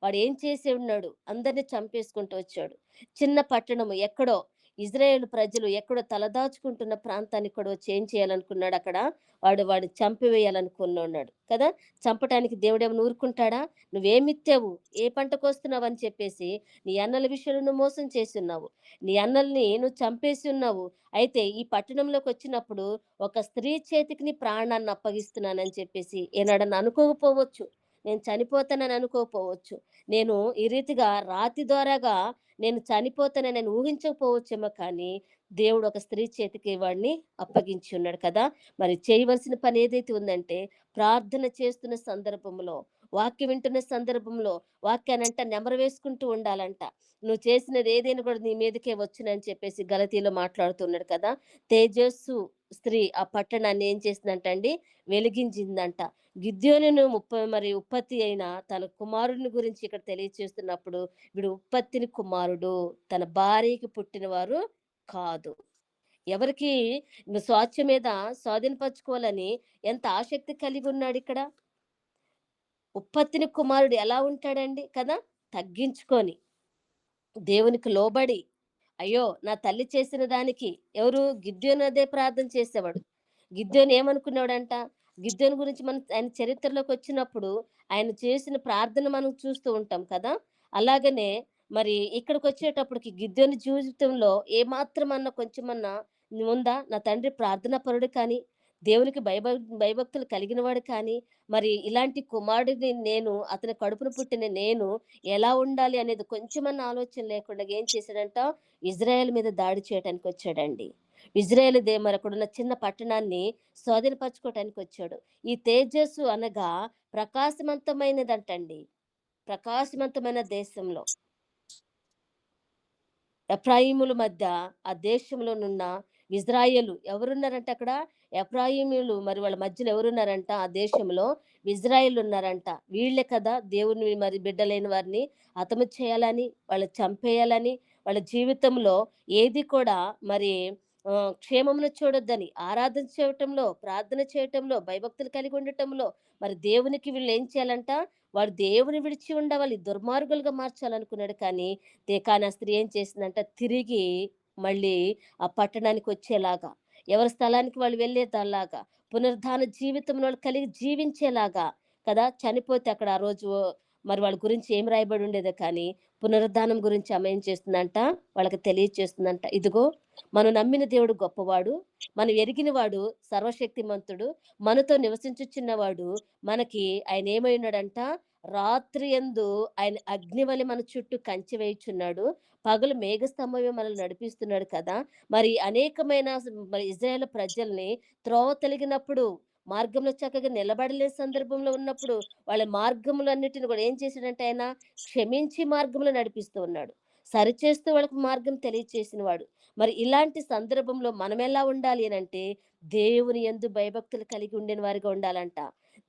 వాడేం చేసి ఉన్నాడు? అందరిని చంపేసుకుంటూ వచ్చాడు. చిన్న పట్టణము ఎక్కడో, ఇజ్రాయేలు ప్రజలు ఎక్కడో తలదాచుకుంటున్న ప్రాంతానికి కూడా వచ్చి ఏం చేయాలనుకున్నాడక్కడ? వాడిని చంపివేయాలనుకున్నాడు కదా! చంపటానికి దేవుడేమైనా ఊరుకుంటాడా? నువ్వేమిత్తావు? ఏ పంట కోస్తున్నావని చెప్పేసి నీ అన్నల విషయంలో నువ్వు మోసం చేసున్నావు. నీ అన్నల్ని నువ్వు చంపేసి ఉన్నావు. అయితే ఈ పట్టణంలోకొచ్చినప్పుడు ఒక స్త్రీ చేతికి నీ ప్రాణాన్ని అప్పగిస్తున్నానని చెప్పేసి ఏనాడన్నా అనుకోకపోవచ్చు. నేను చనిపోతానని అనుకోకపోవచ్చు. నేను ఈ రీతిగా రాతి ద్వారాగా నేను చనిపోతానని నేను ఊహించకపోవచ్చేమో కానీ, దేవుడు ఒక స్త్రీ చేతికి వాడిని అప్పగించి ఉన్నాడు కదా! మరి చేయవలసిన పని ఏదైతే ఉందంటే, ప్రార్థన చేస్తున్న సందర్భంలో, వాక్యం వింటున్న సందర్భంలో, వాక్యానంట నెమరు వేసుకుంటూ ఉండాలంట. నువ్వు చేసినది ఏదైనా కూడా నీ మీదకే వచ్చునని చెప్పేసి గలతీలో మాట్లాడుతున్నాడు కదా! తేజస్సు స్త్రీ ఆ పట్టణాన్ని ఏం చేసిందంటండి, వెలిగించిందంట. గిద్యోనును ఉత్పత్తి అయిన తన కుమారుడిని గురించి ఇక్కడ తెలియచేస్తున్నప్పుడు, వీడు ఉత్పత్తిని కుమారుడు, తన భార్యకి పుట్టినవారు కాదు. ఎవరికి స్వాస్థ్యం మీద స్వాధీనపరచుకోవాలని ఎంత ఆసక్తి కలిగి ఉన్నాడిక్కడ. ఉత్పత్తిని కుమారుడు ఎలా ఉంటాడండి కదా! తగ్గించుకొని, దేవునికి లోబడి, అయ్యో! నా తల్లి చేసిన దానికి ఎవరు? గిద్యోను అదే ప్రార్థన చేసేవాడు. గిద్యోను ఏమనుకున్నాడంట? గిద్యోను గురించి మనం ఆయన చరిత్రలోకొచ్చినప్పుడు ఆయన చేసిన ప్రార్థన మనం చూస్తూ ఉంటాం కదా! అలాగనే మరి ఇక్కడికొచ్చేటప్పటికి గిద్యోను జీవితంలో ఏమాత్రమన్నా కొంచెమన్నా ఉందా? నా తండ్రి ప్రార్థనా పరుడు కానీ, దేవునికి భయభక్తులు కలిగినవాడు కానీ, మరి ఇలాంటి కుమారుడిని నేను, అతని కడుపున పుట్టిన నేను ఎలా ఉండాలి అనేది కొంచెమన్నా ఆలోచన లేకుండా ఏం చేశాడంట, ఇజ్రాయెల్ మీద దాడి చేయటానికి వచ్చాడండి. ఇజ్రాయేలు మరి అక్కడున్న చిన్న పట్టణాన్ని స్వాధీనపరచుకోవటానికి వచ్చాడు. ఈ తేజస్సు అనగా ప్రకాశవంతమైనదంటండి. ప్రకాశవంతమైన దేశంలో ఎఫ్రాయిముల మధ్య ఆ దేశంలోనున్న ఇజ్రాయేలు ఎవరున్నారంట అక్కడ? ఎఫ్రాయిమీయులు మరి వాళ్ళ మధ్యలో ఎవరున్నారంట ఆ దేశంలో? ఇజ్రాయేలు ఉన్నారంట. వీళ్ళే కదా దేవుని మరి బిడ్డలైన వారిని హతము చేయాలని, వాళ్ళని చంపేయాలని, వాళ్ళ జీవితంలో ఏది కూడా మరి క్షేమమును చూడొద్దని ఆరాధన చేయటంలో, ప్రార్థన చేయటంలో, భయభక్తులు కలిగి ఉండటంలో మరి దేవునికి వీళ్ళు ఏం చేయాలంట? వాడు దేవుని విడిచి ఉండవాలి, దుర్మార్గులుగా మార్చాలనుకున్నాడు కానీ కానీ ఆ స్త్రీ ఏం చేసిందంట తిరిగి మళ్ళీ ఆ పట్టణానికి వచ్చేలాగా, ఎవరి స్థలానికి వాళ్ళు వెళ్ళేదాలాగా, పునరుద్ధాన జీవితం వాళ్ళు కలిగి జీవించేలాగా కదా. చనిపోతే అక్కడ ఆ రోజు మరి వాళ్ళ గురించి ఏం రాయబడి ఉండేదో కానీ పునరుద్ధానం గురించి ఆమె ఏం చేస్తుందంట వాళ్ళకి తెలియచేస్తుందంట. ఇదిగో మనం నమ్మిన దేవుడు గొప్పవాడు, మనం ఎరిగిన వాడు సర్వశక్తిమంతుడు, మనతో నివసించుచున్నవాడు. మనకి ఆయన ఏమై ఉన్నాడంట? రాత్రి యందు ఆయన అగ్నివలె మన చుట్టూ కంచె వేయుచున్నాడు, పగలు మేఘస్తంభమే మనల్ని నడిపిస్తున్నాడు కదా. మరి అనేకమైన మరి ఇజ్రాయేల్ ప్రజల్ని త్రోవ తొలగినప్పుడు, మార్గంలో చక్కగా నిలబడలేని సందర్భంలో ఉన్నప్పుడు వాళ్ళ మార్గములన్నిటిని కూడా ఏం చేశాడంటే ఆయన క్షమించి మార్గంలో నడిపిస్తూ ఉన్నాడు, సరిచేస్తూ వాళ్ళకి మార్గం తెలియచేసిన వాడు. మరి ఇలాంటి సందర్భంలో మనం ఎలా ఉండాలి అని అంటే దేవుని యందు భయభక్తులు కలిగి ఉండిన వారిగా ఉండాలంట.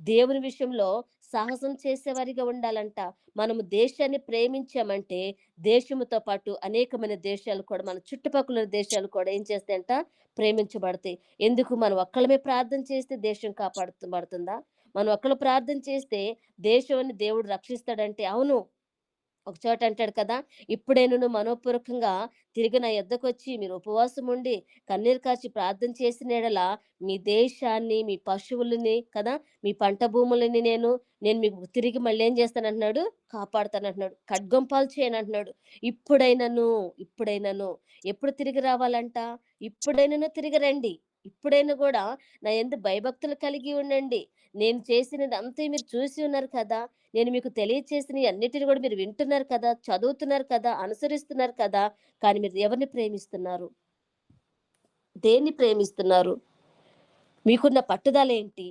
దేవుని విషయంలో సాహసం చేసేవారిగా ఉండాలంట. మనము దేశాన్ని ప్రేమించామంటే దేశముతో పాటు అనేకమైన దేశాలు కూడా మన చుట్టుపక్కల దేశాలు కూడా ఏం చేస్తాయంట? ప్రేమించబడతాయి. ఎందుకు? మనం ఒక్కళ్ళమే ప్రార్థన చేస్తే దేశం కాపాడుబడుతుందా? మనం ఒక్కళ్ళు ప్రార్థన చేస్తే దేశాన్ని దేవుడు రక్షిస్తాడంటే అవును. ఒక చోట అంటాడు కదా, ఇప్పుడైనను మనోపూర్వకంగా తిరిగి నా యొద్దకొచ్చి మీరు ఉపవాసం ఉండి కన్నీరు కార్చి ప్రార్థన చేసిన యెడల మీ దేశాన్ని, మీ పశువులని కదా, మీ పంట భూములని నేను మీకు తిరిగి మళ్ళీ ఏం చేస్తానంటున్నాడు? కాపాడుతానంటున్నాడు. ఖడ్గం పాలు చేయనంటున్నాడు. ఇప్పుడైనను ఎప్పుడు తిరిగి రావాలంట? ఇప్పుడైనను తిరిగి రండి. ఇప్పుడైనా గూడా నా యందు భయభక్తులు కలిగి ఉండండి. నేను చేసినదంతా మీరు చూసి ఉన్నారు కదా. నేను మీకు తెలియచేసినయి అన్నిటిని గూడా మీరు వింటున్నారు కదా, చదువుతున్నారు కదా, అనుసరిస్తున్నారు కదా. కానీ మీరు ఎవరిని ప్రేమిస్తున్నారు? దేన్ని ప్రేమిస్తున్నారు? మీకున్న పట్టుదలేంటి?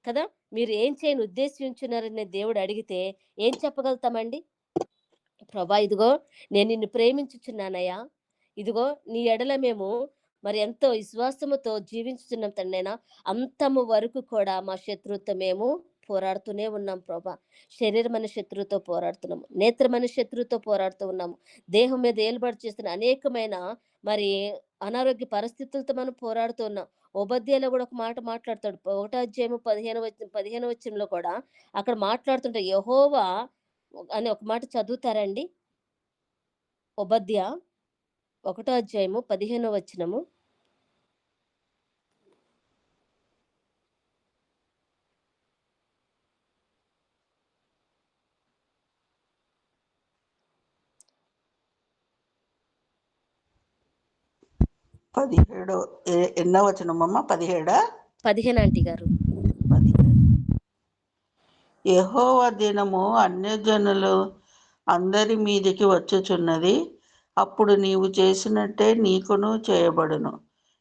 కదా. మీరు ఏం చేయని ఉద్దేశించున్నారని దేవుడు అడిగితే ఏం చెప్పగలుగుతామండి? ప్రభా ఇదిగో నేను నిన్ను ప్రేమించుచున్నానయ్యా, ఇదిగో నీ ఎడల మేము మరి ఎంతో విశ్వాసముతో జీవించుచున్నాం తండ్రైనా, అంతము వరకు కూడా మా శత్రువుతో మేము పోరాడుతూనే ఉన్నాం ప్రభా. శరీరమైన శత్రువుతో పోరాడుతున్నాము, నేత్రమైన శత్రువుతో పోరాడుతూ ఉన్నాము, దేహం మీద ఏలుబడి చేస్తున్న అనేకమైన మరి అనారోగ్య పరిస్థితులతో మనం పోరాడుతూ ఉన్నాం. ఉపధ్యాయులో కూడా ఒక మాట మాట్లాడతాడు, 1 అధ్యాయము 15 వచనంలో కూడా అక్కడ మాట్లాడుతుంటే యెహోవా అని ఒక మాట చదువుతారండి. ఉపధ్య 1 అధ్యాయము 15 వచనము. ఎన్నో వచనమమ్మ? 17. 15 ఆంటీ గారు. 17. యెహోవా దినము అన్యజనులు అందరి మీదికి వచ్చుచున్నది, అప్పుడు నీవు చేసినట్టే నీకును చేయబడును,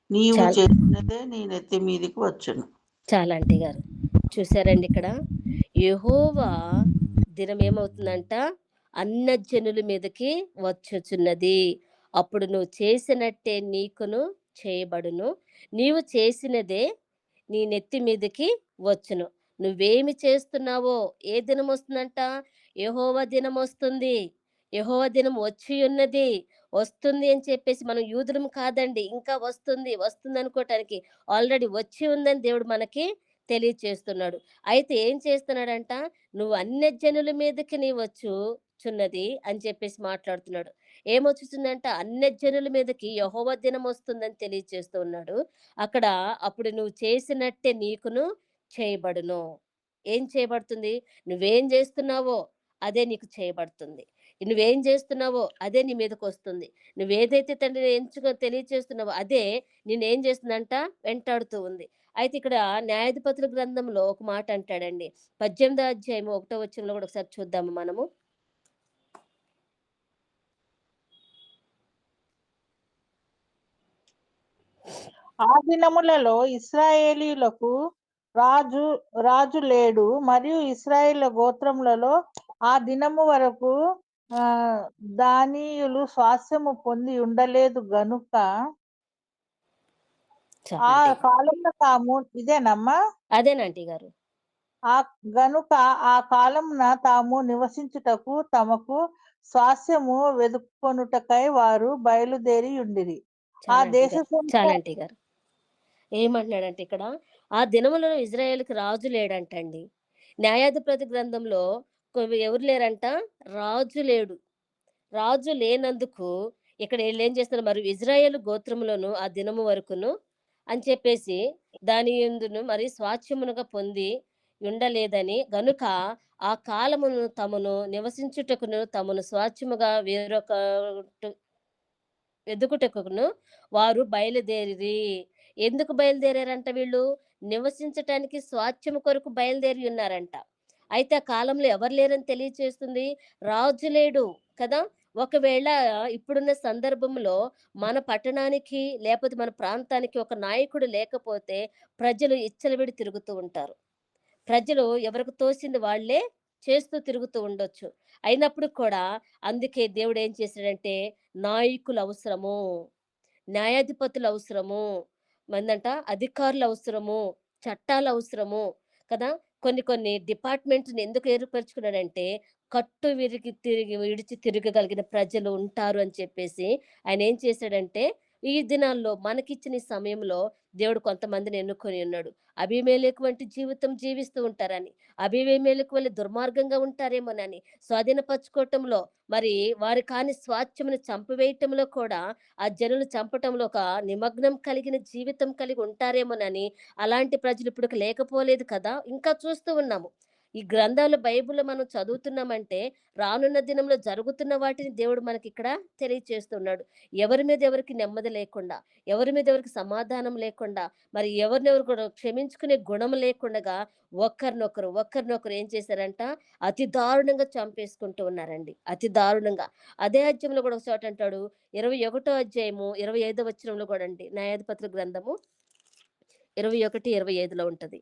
నీవు చాలు చేసినదే నీ నెత్తి మీదికి వచ్చును. చాలా ఆంటీ గారు. చూసారండి ఇక్కడ యెహోవా దినం ఏమవుతుందంట? అన్యజనుల మీదకి వచ్చుచున్నది, అప్పుడు నువ్వు చేసినట్టే నీకును చేయబడును, నీవు చేసినదే నీ నెత్తి మీదకి వచ్చును. నువ్వేమి చేస్తున్నావో ఏ దినం వస్తుందంట? యెహోవా దినం వస్తుంది. యెహోవా దినం వచ్చి ఉన్నది. వస్తుంది అని చెప్పేసి మనం యూదులం కాదండి. ఇంకా వస్తుంది, వస్తుంది అనుకోటానికి ఆల్రెడీ వచ్చి ఉందని దేవుడు మనకి తెలియచేస్తున్నాడు. అయితే ఏం చేస్తున్నాడంట? నువ్వు అన్యజనుల మీదకి నీ వచ్చుచున్నది అని చెప్పేసి మాట్లాడుతున్నాడు. ఏమొచ్చుతుందంట? అన్యజనుల మీదకి యెహోవా దినం వస్తుందని తెలియచేస్తూ ఉన్నాడు. అక్కడ అప్పుడు నువ్వు చేసినట్టే నీకును చేయబడును. ఏం చేయబడుతుంది? నువ్వేం జేస్తున్నావో అదే నీకు చేయబడుతుంది. నువ్వేం జేస్తున్నావో అదే నీ మీదకొస్తుంది. నువ్వేదైతే తండ్రిని తెలియచేస్తున్నావో అదే నిన్నేం చేస్తుందంట? వెంటాడుతూ ఉంది. అయితే ఇక్కడ న్యాయాధిపతుల గ్రంథంలో ఒక మాట అంటాడండి. 18 అధ్యాయము 1 వచనంలో కూడా ఒకసారి చూద్దాము మనము. ఆ దినములలో ఇశ్రాయేలీయులకు రాజు లేడు, మరియు ఇశ్రాయేలు గోత్రములలో ఆ దినము వరకు ఆ దానీయులు స్వాస్థ్యము పొంది ఉండలేదు గనుక ఆ చాలండి. కాలంలో తాము ఇదేనమ్మా అదేనంటీ గారు. ఆ గనుక ఆ కాలమున తాము నివసించుటకు తమకు స్వాస్థ్యము వెదుకొనుటకై వారు బయలుదేరి ఉండిరి. ఆ చాలంటీ దేశ గారు. చాలంటీ గారు. ఏమంటున్నాడంటే ఇక్కడ, ఆ దినములలో ఇజ్రాయేలుకి రాజు లేడంటండి. న్యాయాధిపతి గ్రంథంలో ఎవరు లేరంట? రాజు లేడు. రాజు లేనందుకు ఇక్కడ ఈళ్ళేం చేస్తున్నారు, మరి ఇజ్రాయేలు గోత్రములోను ఆ దినము వరకును అని చెప్పేసి దాని యందును మరి స్వాస్థ్యమునుగా పొంది ఉండలేదని గనుక ఆ కాలమును తమను నివసించుటకును తమను స్వాస్థ్యముగా వేరొక వెదుకుటకును వారు బయలుదేరిరి. ఎందుకు బయలుదేరారంట వీళ్ళు? నివసించటానికి స్వాస్థ్యము కొరకు బయలుదేరి ఉన్నారంట. అయితే ఆ కాలంలో ఎవరు లేరని తెలియచేస్తుంది? రాజు లేడు కదా! ఒకవేళ ఇప్పుడున్న సందర్భంలో మన పట్టణానికి లేపోతే మన ప్రాంతానికి ఒక నాయకుడు లేకపోతే ప్రజలు ఇచ్చలవిడి తిరుగుతూ ఉంటారు. ప్రజలు ఎవరికి తోసింది వాళ్ళే చేస్తూ తిరుగుతూ ఉండొచ్చు. అయినప్పుడు కూడా అందుకే దేవుడేం చేసాడంటే నాయకులు అవసరము. న్యాయాధిపతులు అవసరము. మందంట అధికారులు అవసరము. చట్టాలు అవసరము. కదా! కొన్ని కొన్ని డిపార్ట్‌మెంట్స్‌ని ఎందుకు ఏర్పరుచుకున్నాడంటే, కట్టు విరిగి తిరిగి విడిచి తిరగగలిగిన ప్రజలు ఉంటారు అని చెప్పేసి ఆయనేం చేశాడంటే, ఈ దినాల్లో మనకిచ్చిన ఈ సమయంలో దేవుడు కొంతమందిని ఎన్నుకొని ఉన్నాడు. అబీమెలెకు వంటి జీవితం జీవిస్తూ ఉంటారని. అబీమెలెకు వలె దుర్మార్గంగా ఉంటారేమోనని. స్వాధీనపరచుకోవటంలో మరి వారు కాని స్వాస్థ్యమును చంపివేయటంలో కూడా ఆ జనులు చంపటంలో ఒక నిమగ్నం కలిగిన జీవితం కలిగి ఉంటారేమోనని అలాంటి ప్రజలు ఇప్పటికి లేకపోలేదు కదా! ఇంకా చూస్తూ ఉన్నాము. ఈ గ్రంథాలు బైబిల్‌లో మనం చదువుతున్నామంటే రానున్న దినంలో జరుగుతున్న వాటిని దేవుడు మనకిక్కడ తెలియచేస్తున్నాడు. ఎవరి మీద ఎవరికి నెమ్మది లేకుండా, ఎవరి మీద ఎవరికి సమాధానం లేకుండా, మరి ఎవరినెవరు కూడా క్షమించుకునే గుణం లేకుండగా ఒకరినొకరు ఏం చేశారంట? అతి దారుణంగా చంపేసుకుంటూ ఉన్నారండి. అతి దారుణంగా. అదే అధ్యాయంలో కూడా ఒక చోట అంటాడు 21 అధ్యాయము 25 వచనంలో కూడా అండి. న్యాయాధిపతుల గ్రంథము 21, 25లో ఉంటది.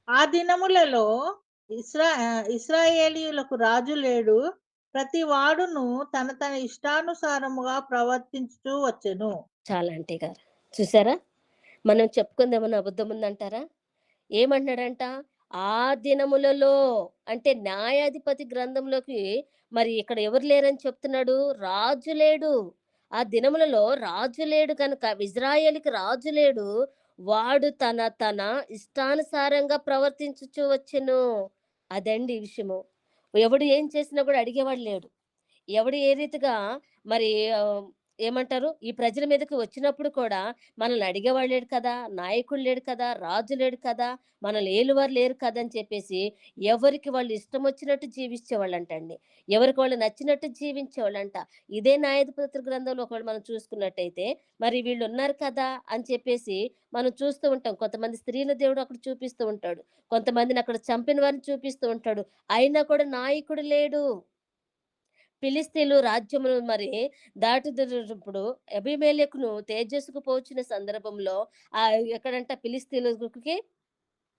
ఆ దినములలో ఇశ్రాయేలీయులకు రాజు లేడు. ప్రతి వాడును తన తన ఇష్టానుసారముగా ప్రవర్తించుచూ వచ్చెను. చాలా ఆంటీ గారు. చూసారా? మనం చెప్పుకుందేమన్నా అబద్ధం ఉందంటారా? ఏమంటున్నాడంట? ఆ దినములలో అంటే న్యాయాధిపతి గ్రంథంలోకి మరి ఇక్కడ ఎవరు లేరని చెప్తున్నాడు? రాజు లేడు. ఆ దినములలో రాజు లేడు కనుక ఇజ్రాయేలుకి రాజు లేడు. వాడు తన తన ఇష్టానుసారంగా ప్రవర్తించుచు వచ్చెను. అదండి ఈ విషయము. ఎవడు ఏం చేసినా కూడా అడిగేవాడు లేడు. ఎవడు ఏ రీతిగా మరి ఏమంటారు? ఈ ప్రజల మీదకి వచ్చినప్పుడు కూడా మనల్ని అడిగేవాడు లేడు కదా! నాయకుడు లేడు కదా! రాజు లేడు కదా! మనల్ని ఏలువారు లేరు కదా! అని చెప్పేసి ఎవరికి వాళ్ళు ఇష్టమొచ్చినట్టు జీవించేవాళ్ళంటండి. ఎవరికి వాళ్ళు నచ్చినట్టు జీవించేవాళ్ళంట. ఇదే న్యాయాధిపతుల గ్రంథంలో ఒకవేళ మనం చూసుకున్నట్టయితే, మరి వీళ్ళున్నారు కదా! అని చెప్పేసి మనం చూస్తూ ఉంటాం. కొంతమంది స్త్రీల దేవుడు అక్కడ చూపిస్తూ ఉంటాడు. కొంతమందిని అక్కడ చంపిన వారిని చూపిస్తూ ఉంటాడు. అయినా కూడా నాయకుడు లేడు. ఫిలిష్తీయులు రాజ్యమును మరి దాటుతున్నప్పుడు అబీమెలెకును తేజస్సుకు పోచిన సందర్భంలో ఎక్కడంట ఫిలిష్తీయులకి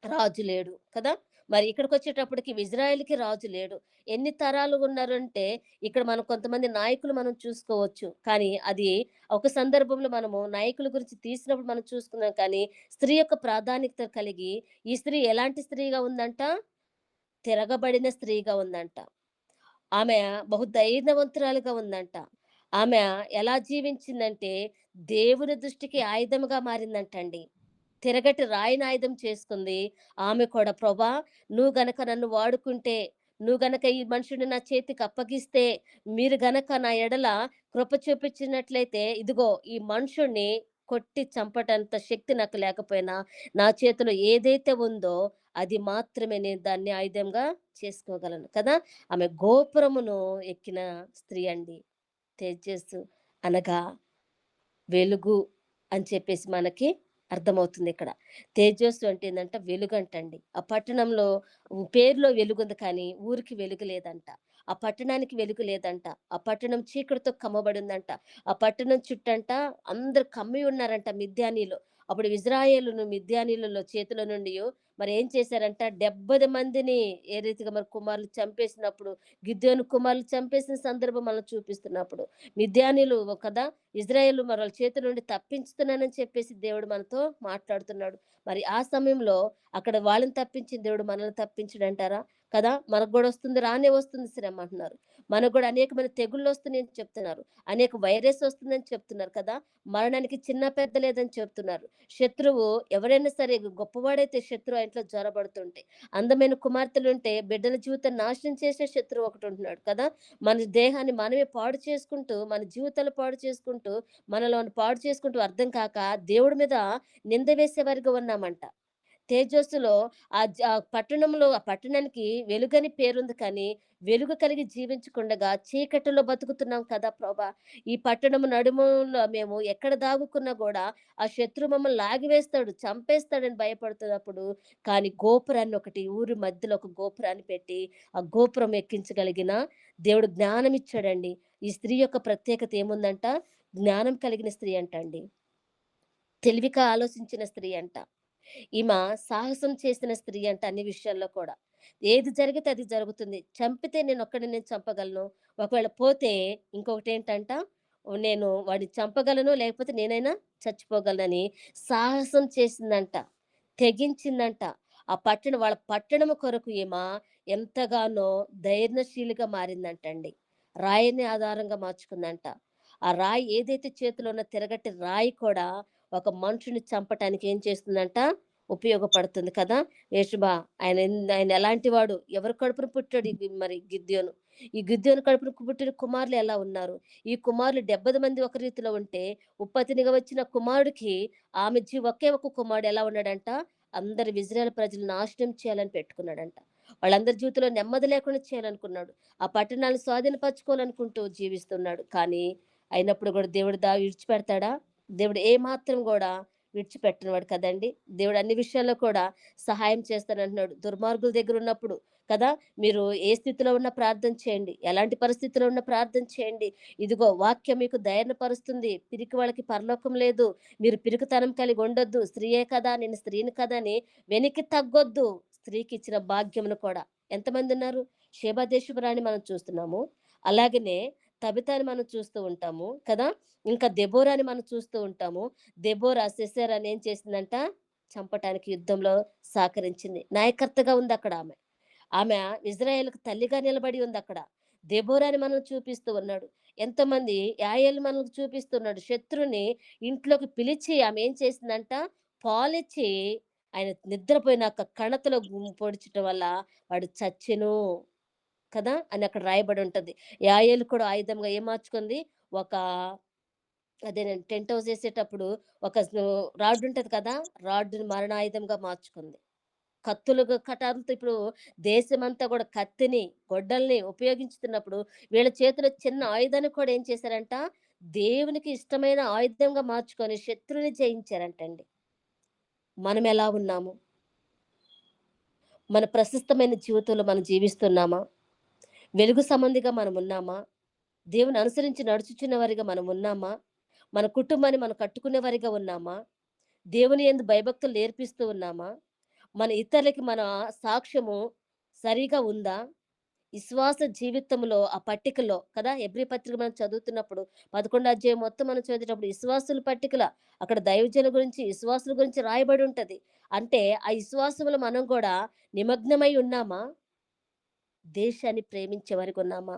రాజు లేడు కదా! మరి ఇక్కడికొచ్చేటప్పటికి ఇజ్రాయెల్‌కి రాజు లేడు. ఎన్ని తరాలు ఉన్నారంటే ఇక్కడ మనం కొంతమంది నాయకులు మనం చూసుకోవచ్చు. కానీ అది ఒక సందర్భంలో మనము నాయకుల గురించి తీసినప్పుడు మనం చూసుకున్నాం కానీ, స్త్రీ యొక్క ప్రాధాన్యత కలిగి ఈ స్త్రీ ఎలాంటి స్త్రీగా ఉందంట? తిరగబడిన స్త్రీగా ఉందంట. ఆమె బహు ధైర్యవంతురాలుగా ఉందంట. ఆమె ఎలా జీవించిందంటే, దేవుని దృష్టికి ఆయుధముగా మారిందంటండి. తిరగటి రాయిని ఆయుధం చేసుకుంది. ఆమె కూడా ప్రభా! నువ్వు గనక నన్ను వాడుకుంటే, నువ్వు గనక ఈ మనుషుడిని నా చేతికి అప్పగిస్తే, మీరు గనక నా ఎడల కృప చూపించినట్లయితే, ఇదిగో ఈ మనుషుడిని కొట్టి చంపటంత శక్తి నాకు లేకపోయినా, నా చేతిలో ఏదైతే ఉందో అది మాత్రమే నేను దాన్ని ఆయుధంగా చేసుకోగలను కదా! ఆమె గోపురమును ఎక్కిన స్త్రీ అండి. తేజస్సు అనగా వెలుగు అని చెప్పేసి మనకి అర్థమవుతుందిక్కడ. తేజస్సు అంటే ఏందంట వెలుగంటండి. ఆ పట్టణంలో పేరులో వెలుగుంది కానీ ఊరికి వెలుగు లేదంట. ఆ పట్టణానికి వెలుగు లేదంట. ఆ పట్టణం చీకటితో కమ్మబడిందంట. ఆ పట్టణం చుట్టంట అందరూ కమ్మి ఉన్నారంట మిద్యానీలు. అప్పుడు ఇజ్రాయేలును మిద్యానీయులలో చేతిలో నుండి మరి ఏం చేశారంట 70 మందిని ఏ రీతిగా మరి కుమారులు చంపేసినప్పుడు, గిద్యోను కుమారులు చంపేసిన సందర్భం మనం చూపిస్తున్నప్పుడు, మిద్యానీయులు కదా ఇజ్రాయేలు మరి వాళ్ళ చేతి నుండి తప్పించుతున్నానని చెప్పేసి దేవుడు మనతో మాట్లాడుతున్నాడు. మరి ఆ సమయంలో అక్కడ వాళ్ళని తప్పించిన దేవుడు మనల్ని తప్పించడంటారా? కదా! మనకు గూడా వస్తుంది, రానే వస్తుంది శ్రమ అంటున్నారు. మనకు గూడా అనేకమైన తెగుళ్ళు వస్తున్నాయని చెప్తున్నారు. అనేక వైరస్ వస్తుందని చెప్తున్నారు కదా! మరణానికి చిన్న పెద్ద లేదని చెప్తున్నారు. శత్రువు ఎవరైనా సరే గొప్పవాడైతే శత్రువు ఆ ఇంట్లో జొరబడుతుంటే, అందమైన కుమార్తెలుంటే బిడ్డల జీవితాన్ని నాశనం చేసే శత్రువు ఒకటుంటున్నాడు కదా! మన దేహాన్ని మనమే పాడు చేసుకుంటూ, మన జీవితాలు పాడు చేసుకుంటూ, మనలోని పాడు చేసుకుంటూ అర్థం కాక దేవుడి మీద నింద వేసేవారిగా ఉన్నామంట. తేజస్సులో ఆ పట్టణంలో ఆ పట్టణానికి వెలుగని పేరుంది కానీ, వెలుగు కలిగి జీవించకుండగా చీకటిలో బతుకుతున్నాం కదా ప్రభా! ఈ పట్టణము నడుములో మేము ఎక్కడ దాగుకున్నా గూడా, ఆ శత్రువు మమ్మల్ని లాగివేస్తాడు, చంపేస్తాడని భయపడుతున్నప్పుడు, కానీ గోపురాన్ని ఒకటి ఊరి మధ్యలో ఒక గోపురాన్ని పెట్టి, ఆ గోపురం ఎక్కించగలిగిన దేవుడు జ్ఞానం ఇచ్చాడండి. ఈ స్త్రీ యొక్క ప్రత్యేకత ఏముందంట? జ్ఞానం కలిగిన స్త్రీ అంటండి. తెలివిగా ఆలోచించిన స్త్రీ అంట. ఈమె సాహసం చేసిన స్త్రీ అంట అన్ని విషయాల్లో కూడా. ఏది జరిగితే అది జరుగుతుంది. చంపితే నేనొక్కడినే చంపగలను. ఒకవేళ పోతే ఇంకొకటేంటంట, నేను వాడిని చంపగలను, లేకపోతే నేనైనా చచ్చిపోగలనని సాహసం చేసిందంట. తెగించిందంట. వాళ్ళ పట్టణము కొరకు ఈమె ఎంతగానో ధైర్యశీలిగా మారిందంటండి. రాయిని ఆధారంగా మార్చుకుందంట. ఆ రాయి ఏదైతే చేతిలో ఉన్న తిరగటి రాయి కూడా ఒక మనుషుని చంపటానికి ఏం చేస్తుందంట? ఉపయోగపడుతుంది కదా! యేషుబా ఆయన ఎలాంటి వాడు? ఎవరి కడుపున పుట్టాడు మరి గిద్యోను. ఈ గిద్యోను కడుపున పుట్టిన కుమారులు ఎలా ఉన్నారు? ఈ కుమారులు 70 మంది ఒక రీతిలో ఉంటే, ఉత్పత్తినిగా వచ్చిన కుమారుడికి ఒకే ఒక కుమారుడు ఎలా ఉన్నాడంట? అందరు ఇజ్రాయేల్ ప్రజలు నాశనం చేయాలని పెట్టుకున్నాడంట. వాళ్ళందరి జీవితంలో నెమ్మది లేకుండా చేయాలనుకున్నాడు. ఆ పట్టణాలను స్వాధీనపరచుకోవాలనుకుంటూ జీవిస్తున్నాడు. కానీ అయినప్పుడు గూడా దేవుడు విడిచిపెడతాడా? దేవుడు ఏమాత్రం గూడా విడిచిపెట్టనివాడు కదండీ! దేవుడు అన్ని విషయాల్లో కూడా సహాయం చేస్తానంటున్నాడు. దుర్మార్గుల దగ్గరున్నప్పుడు కదా! మీరు ఏ స్థితిలో ఉన్నా ప్రార్థన చేయండి. ఎలాంటి పరిస్థితిలో ఉన్నా ప్రార్థన చేయండి. ఇదిగో వాక్యం మీకు ధైర్యపరుస్తుంది. పిరికి వాళ్ళకి పరలోకం లేదు. మీరు పిరికితనం కలిగి ఉండొద్దు. స్త్రీయే కదా! నేను స్త్రీని కదా! అని వెనక్కి తగ్గొద్దు. స్త్రీకిచ్చిన భాగ్యమును కూడా. ఎంతమందున్నారు? షేబా దేశపు రాణి మనం చూస్తున్నాము. అలాగనే తబితాని మనం చూస్తూ ఉంటాము కదా! ఇంకా దెబోరాని మనం చూస్తూ ఉంటాము. దెబోరా సిసెరాని ఏం చేసిందంట? చంపటానికి యుద్ధంలో సహకరించింది. నాయకర్తగా ఉందక్కడ ఆమె. ఆమె ఇజ్రాయేలుకు తల్లిగా నిలబడి ఉందక్కడ. దెబోరాని మనం చూపిస్తూ ఉన్నాడు. ఎంతమంది యాయేలు మనకు చూపిస్తున్నాడు. శత్రువుని ఇంట్లోకి పిలిచి ఆమె ఏం చేసిందంట? పాలిచ్చి ఆయన నిద్రపోయినాక కణతలో పొడిచటం వల్ల వాడు చచ్చెను కదా! అని అక్కడ రాయబడి ఉంటది. యాయేలు కూడా ఆయుధంగా ఏం మార్చుకుంది? ఒక అదేనండి టెంట్ హౌస్ ఏసేటప్పుడు ఒక రాడ్ ఉంటది కదా! రాడ్‌ని మరణాయుధంగా మార్చుకుంది. కటారులతో ఇప్పుడు దేశమంతా గూడా కత్తిని, గొడ్డల్ని ఉపయోగించుతున్నప్పుడు వీళ్ళ చేతిలో చిన్న ఆయుధాన్ని కూడా ఏం చేశారంట? దేవునికి ఇష్టమైన ఆయుధంగా మార్చుకొని శత్రువుని జయించారంటండి. మనమెలా ఉన్నాము? మన ప్రశస్తమైన జీవితంలో మనం జీవిస్తున్నామా? వెలుగు సంబంధిగా మనమున్నామా? దేవుని అనుసరించి నడుచుచున్న వారిగా మనమున్నామా? మన కుటుంబాన్ని మనం కట్టుకునే వారిగా ఉన్నామా? దేవుని యందు భయభక్తులు నేర్పిస్తూ ఉన్నామా? మన ఇతరులకి మన సాక్ష్యము సరిగా ఉందా? విశ్వాస జీవితంలో ఆ పట్టికలో కదా! హెబ్రీ పత్రిక మనం చదువుతున్నప్పుడు 11 అధ్యాయం మొత్తం మనం చదివేటప్పుడు విశ్వాసుల పట్టికల అక్కడ దైవజనుల గురించి, విశ్వాసుల గురించి రాయబడి ఉంటది. అంటే ఆ విశ్వాసంలో మనం గూడా నిమగ్నమై ఉన్నామా? దేశాన్ని ప్రేమించే వారిగున్నామా?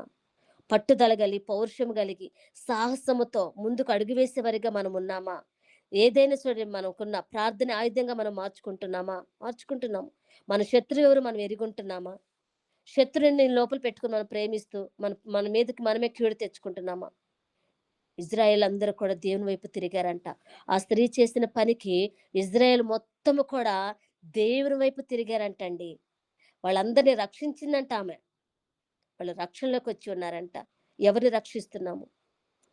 పట్టుదల కలిగి, పౌరుషం కలిగి, సాహసముతో ముందుకు అడుగు వేసేవారిగా మనమున్నామా? ఏదైనా సరే మనకున్న ప్రార్థన ఆయుధంగా మనం మార్చుకుంటున్నామా? మార్చుకుంటున్నాము. మన శత్రువు ఎవరు మనం ఎరిగుంటున్నామా? శత్రువుని లోపల పెట్టుకొని మనం ప్రేమిస్తూ, మన మన మీదకి మనమే కీడు తెచ్చుకుంటున్నామా? ఇజ్రాయేల్ అందరూ కూడా దేవుని వైపు తిరిగారంట. ఆ స్త్రీ చేసిన పనికి ఇజ్రాయేల్ మొత్తము కూడా దేవుని వైపు తిరిగారంటండి. వాళ్ళందరిని రక్షించిందంట ఆమె. వాళ్ళు రక్షణలోకొచ్చి ఉన్నారంట. ఎవరిని రక్షిస్తున్నాము?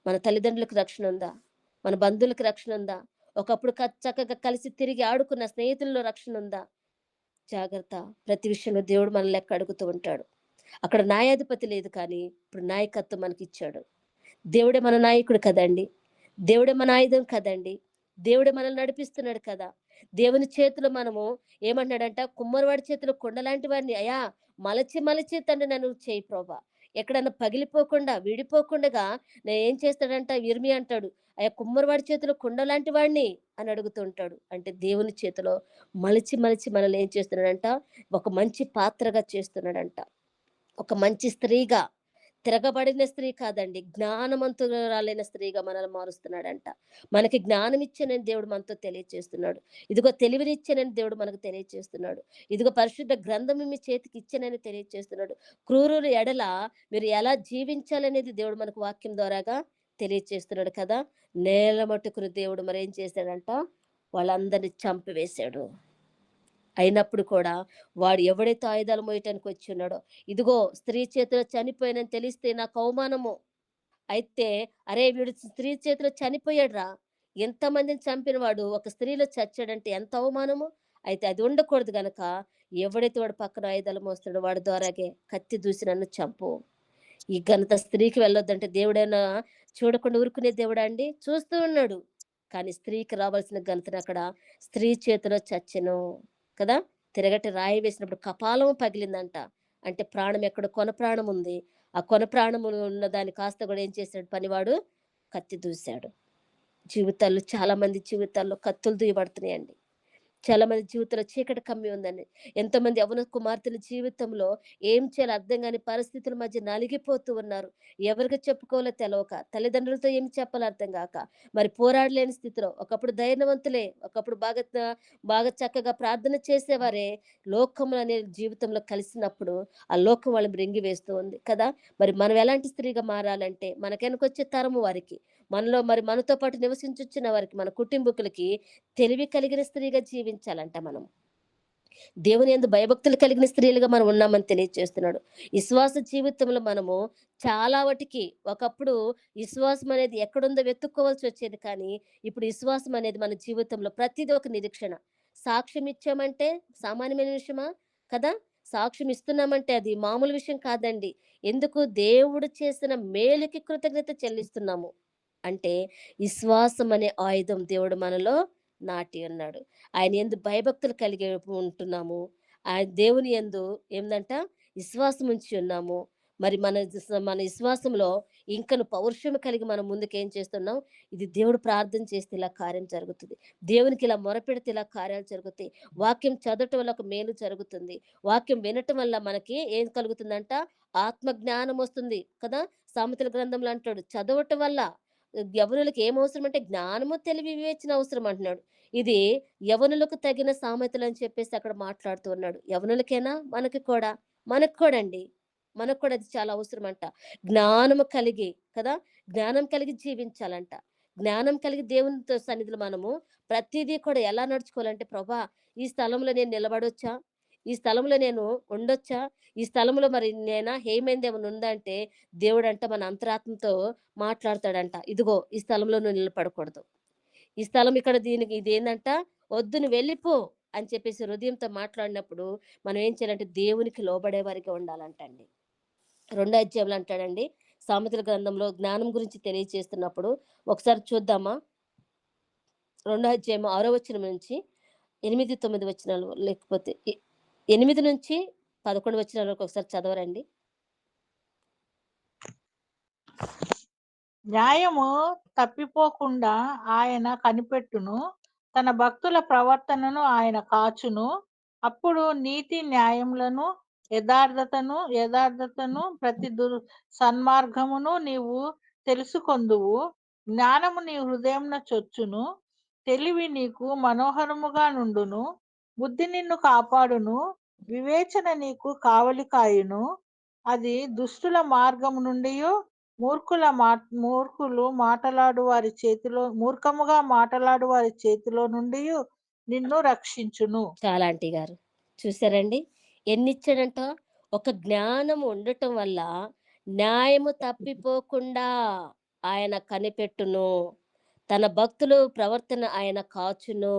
మన తల్లిదండ్రులకు రక్షణ ఉందా? మన బంధువులకు రక్షణ ఉందా? ఒకప్పుడు చక్కగా కలిసి తిరిగి ఆడుకున్న స్నేహితుల్లో రక్షణ ఉందా? జాగ్రత్త. ప్రతి విషయంలో దేవుడు మన లెక్క అడుగుతూ ఉంటాడు. అక్కడ న్యాయాధిపతి లేదు, కానీ ఇప్పుడు నాయకత్వం మనకిచ్చాడు. దేవుడే మన నాయకుడు కదండి. దేవుడే మన ఆయుధం కదండి. దేవుడే మనల్ని నడిపిస్తున్నాడు కదా. దేవుని చేతిలో మనము ఏమంటున్నాడంట, కుమ్మరివాడి చేతిలో కుండలాంటి వాడిని అయ్యా, మలచి మలచి తండ్రి నన్ను చేయి ప్రభా, ఎక్కడన్నా పగిలిపోకుండా విడిపోకుండాగా నేను ఏం చేస్తాడంట, ఇర్మియా అంటాడు, అయ్యా కుమ్మరివాడి చేతిలో కుండలాంటి వాడిని అని అడుగుతుంటాడు. అంటే దేవుని చేతిలో మలిచి మలిచి మనల్ని ఏం చేస్తున్నాడంట, ఒక మంచి పాత్రగా చేస్తున్నాడంట. ఒక మంచి స్త్రీగా, తిరగబడిన స్త్రీ కాదండి, జ్ఞానవంతురాలైన స్త్రీగా మనల్ని మారుస్తున్నాడంట. మనకి జ్ఞానం ఇచ్చానని దేవుడు మనతో తెలియచేస్తున్నాడు. ఇదిగో తెలివినిచ్చానని దేవుడు మనకు తెలియచేస్తున్నాడు. ఇదిగో పరిశుద్ధ గ్రంథము మీ చేతికి ఇచ్చానని తెలియచేస్తున్నాడు. క్రూరుల ఎడల మీరు ఎలా జీవించాలనేది దేవుడు మనకు వాక్యం ద్వారాగా తెలియచేస్తున్నాడు కదా. నేల మట్టుకుని దేవుడు మరి ఏం చేశాడంట, వాళ్ళందరినీ చంపివేశాడు. అయినప్పుడు కూడా వాడు ఎవడైతే ఆయుధాలు మోయటానికి వచ్చి ఉన్నాడో, ఇదిగో స్త్రీ చేతిలో చనిపోయానని తెలిస్తే నాకు అవమానము. అయితే అరే వీడు స్త్రీ చేతిలో చనిపోయాడురా, ఎంతమందిని చంపిన వాడు ఒక స్త్రీలో చచ్చాడంటే ఎంత అవమానము. అయితే అది ఉండకూడదు గనక ఎవడైతే వాడు పక్కన ఆయుధాలు మోస్తాడో వాడి ద్వారాగే కత్తి దూసి నన్ను చంపు. ఈ ఘనత స్త్రీకి వెళ్ళొద్దంటే దేవుడైనా చూడకుండా ఊరుకునే దేవుడా అండి? చూస్తూ ఉన్నాడు. కానీ స్త్రీకి రావాల్సిన ఘనతను అక్కడ స్త్రీ చేతిలో చచ్చెను కదా. తిరగటి రాయి వేసినప్పుడు కపాలం పగిలిందంట. అంటే ప్రాణం ఎక్కడ, కొన ప్రాణం ఉంది. ఆ కొన ప్రాణము ఉన్న దాన్ని కాస్త కూడా ఏం చేశాడు పనివాడు, కత్తి దూశాడు. జీవితాల్లో, చాలా మంది జీవితాల్లో కత్తులు దూయబడుతున్నాయండి. చాలా మంది జీవితంలో చీకటి కమ్మి ఉందండి. ఎంతోమంది యవ్వన కుమార్తెల జీవితంలో ఏం చేయాలో అర్థం కాని పరిస్థితుల మధ్య నలిగిపోతూ ఉన్నారు. ఎవరికి చెప్పుకోవాలో తెలవక, తల్లిదండ్రులతో ఏమి చెప్పాలో అర్థం కాక, మరి పోరాడలేని స్థితిలో, ఒకప్పుడు ధైర్యవంతులే, ఒకప్పుడు బాగా చక్కగా ప్రార్థన చేసేవారే, లోకములు అనే జీవితంలో కలిసినప్పుడు ఆ లోకం వాళ్ళని మృంగి వేస్తూ ఉంది కదా. మరి మనం ఎలాంటి స్త్రీగా మారాలంటే, మనకెనకొచ్చే తరము వారికి, మనతో పాటు నివసించుచున్న వారికి, మన కుటుంబకులకి తెలివి కలిగిన స్త్రీగా జీవించాలంట మనం. దేవుని యందు భయభక్తులు కలిగిన స్త్రీలుగా మనం ఉన్నామని తెలియజేస్తున్నాడు. విశ్వాస జీవితంలో మనము చాలా వాటికి, ఒకప్పుడు విశ్వాసం అనేది ఎక్కడుందో వెతుక్కోవాల్సి వచ్చేది, కానీ ఇప్పుడు విశ్వాసం అనేది మన జీవితంలో ప్రతిదీ ఒక నిరీక్షణ. సాక్ష్యం ఇచ్చామంటే సామాన్యమైన విషయమా కదా. సాక్ష్యం ఇస్తున్నామంటే అది మామూలు విషయం కాదండి. ఎందుకు, దేవుడు చేసిన మేలుకి కృతజ్ఞత చెల్లిస్తున్నాము. అంటే విశ్వాసం అనే ఆయుధం దేవుడు మనలో నాటి ఉన్నాడు. ఆయన యందు భయభక్తులు కలిగి ఉంటున్నాము. ఆయన దేవుని యందు ఏందంట, విశ్వాసం ఉంచి ఉన్నాము. మరి మన విశ్వాసంలో ఇంకను పౌరుషం కలిగి మనం ముందుకేం చేస్తున్నాం, ఇది దేవుడు ప్రార్థన చేస్తే ఇలా కార్యం జరుగుతుంది. దేవునికి ఇలా మొరపెడితే ఇలా కార్యాలు జరుగుతాయి. వాక్యం చదవటం వల్ల ఒక మేలు జరుగుతుంది. వాక్యం వినటం వల్ల మనకి ఏం కలుగుతుందంట, ఆత్మ జ్ఞానం వస్తుంది కదా. సామెతల గ్రంథంలో అంటాడు, చదవటం వల్ల యవనులకు ఏం అవసరం అంటే జ్ఞానము, తెలివి, వివేచన అవసరం అంటున్నాడు. ఇది యవనులకు తగిన సామెతలు అని చెప్పేసి అక్కడ మాట్లాడుతూ ఉన్నాడు. యవనులకేనా, మనకు కూడా అండి, మనకు కూడా అది చాలా అవసరం అంట. జ్ఞానము కలిగి కదా, జ్ఞానం కలిగి జీవించాలంట. జ్ఞానం కలిగి దేవునితో సన్నిధిలో మనము ప్రతిదీ కూడా ఎలా నడుచుకోవాలంటే, ప్రభా ఈ స్థలంలో నేను నిలబడొచ్చా, ఈ స్థలంలో నేను ఉండొచ్చా, ఈ స్థలంలో మరి హేమైంది ఏమైనా ఉందా అంటే, దేవుడంట మన అంతరాత్మతో మాట్లాడతాడంట. ఇదిగో ఈ స్థలంలో నువ్వు నిలబడకూడదు, ఈ స్థలం ఇక్కడ, దీనికి ఇదేందంట, వద్దు నువ్వు వెళ్ళిపో అని చెప్పేసి హృదయంతో మాట్లాడినప్పుడు మనం ఏం చేయాలంటే దేవునికి లోబడే వారిగా ఉండాలంటండి. 2వ అధ్యాయంలో అంటాడండి, సామెతల గ్రంథంలో జ్ఞానం గురించి తెలియజేస్తున్నప్పుడు ఒకసారి చూద్దామా. 2వ అధ్యాయం 6వ వచనం నుంచి 8, 9 వచనాలు, లేకపోతే 8 నుంచి 11 వచనాల వరకు ఒకసారి చదవరండి. న్యాయము తప్పిపోకుండా ఆయన కనిపెట్టును, తన భక్తుల ప్రవర్తనను ఆయన కాచును. అప్పుడు నీతి న్యాయములను, యథార్థతను ప్రతి సన్మార్గమును నీవు తెలుసుకొందువు. జ్ఞానము నీ హృదయమున చొచ్చును, తెలివి నీకు మనోహరముగా నుండును. బుద్ధి నిన్ను కాపాడును, వివేచన నీకు కావలి కాయును. అది దుష్టుల మార్గము నుండి, మూర్ఖముగా మాటలాడు వారి చేతిలో నుండి నిన్ను రక్షించును. చాలా ఆంటీ గారు చూసారండి, ఎన్నిచ్చాడంట. ఒక జ్ఞానం ఉండటం వల్ల న్యాయము తప్పిపోకుండా ఆయన కనిపెట్టును, తన భక్తులు ప్రవర్తన ఆయన కాచును.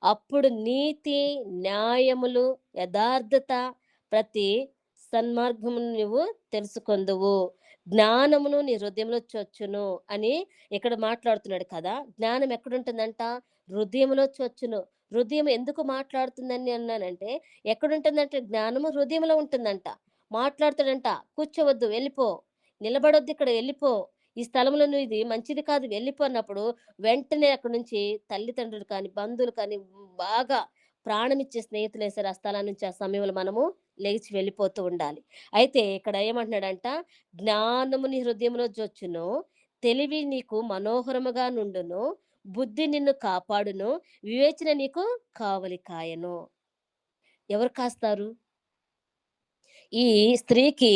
అప్పుడు నీతి న్యాయములు, యథార్థత ప్రతి సన్మార్గమును నువ్వు తెలుసుకొందువు, జ్ఞానమును నీ హృదయంలో చొచ్చును అని ఇక్కడ మాట్లాడుతున్నాడు కదా. జ్ఞానం ఎక్కడుంటుందంట? హృదయంలో చొచ్చును. హృదయం ఎందుకు మాట్లాడుతుందని అన్నానంటే, ఎక్కడుంటుందంటే జ్ఞానము హృదయంలో ఉంటుందంట. మాట్లాడతాడంట, కూర్చోవద్దు, వెళ్ళిపో, నిలబడొద్దు, ఇక్కడ వెళ్ళిపో, ఈ స్థలంలో నువ్వు, ఇది మంచిది కాదు, వెళ్ళిపో అన్నప్పుడు వెంటనే అక్కడి నుంచి తల్లిదండ్రులు కానీ, బంధువులు కానీ, బాగా ప్రాణమిచ్చే స్నేహితులే సరే, ఆ స్థలం నుంచి, ఆ సమయంలో మనము లేచి వెళ్ళిపోతూ ఉండాలి. అయితే ఇక్కడ ఏమంటున్నాడంట, జ్ఞానము నీ హృదయంలో జొచ్చును, తెలివి నీకు మనోహరముగా నుండును, బుద్ధి నిన్ను కాపాడును, వివేచన నీకు కావలి కాయను. ఎవరు కాస్తారు? ఈ స్త్రీకి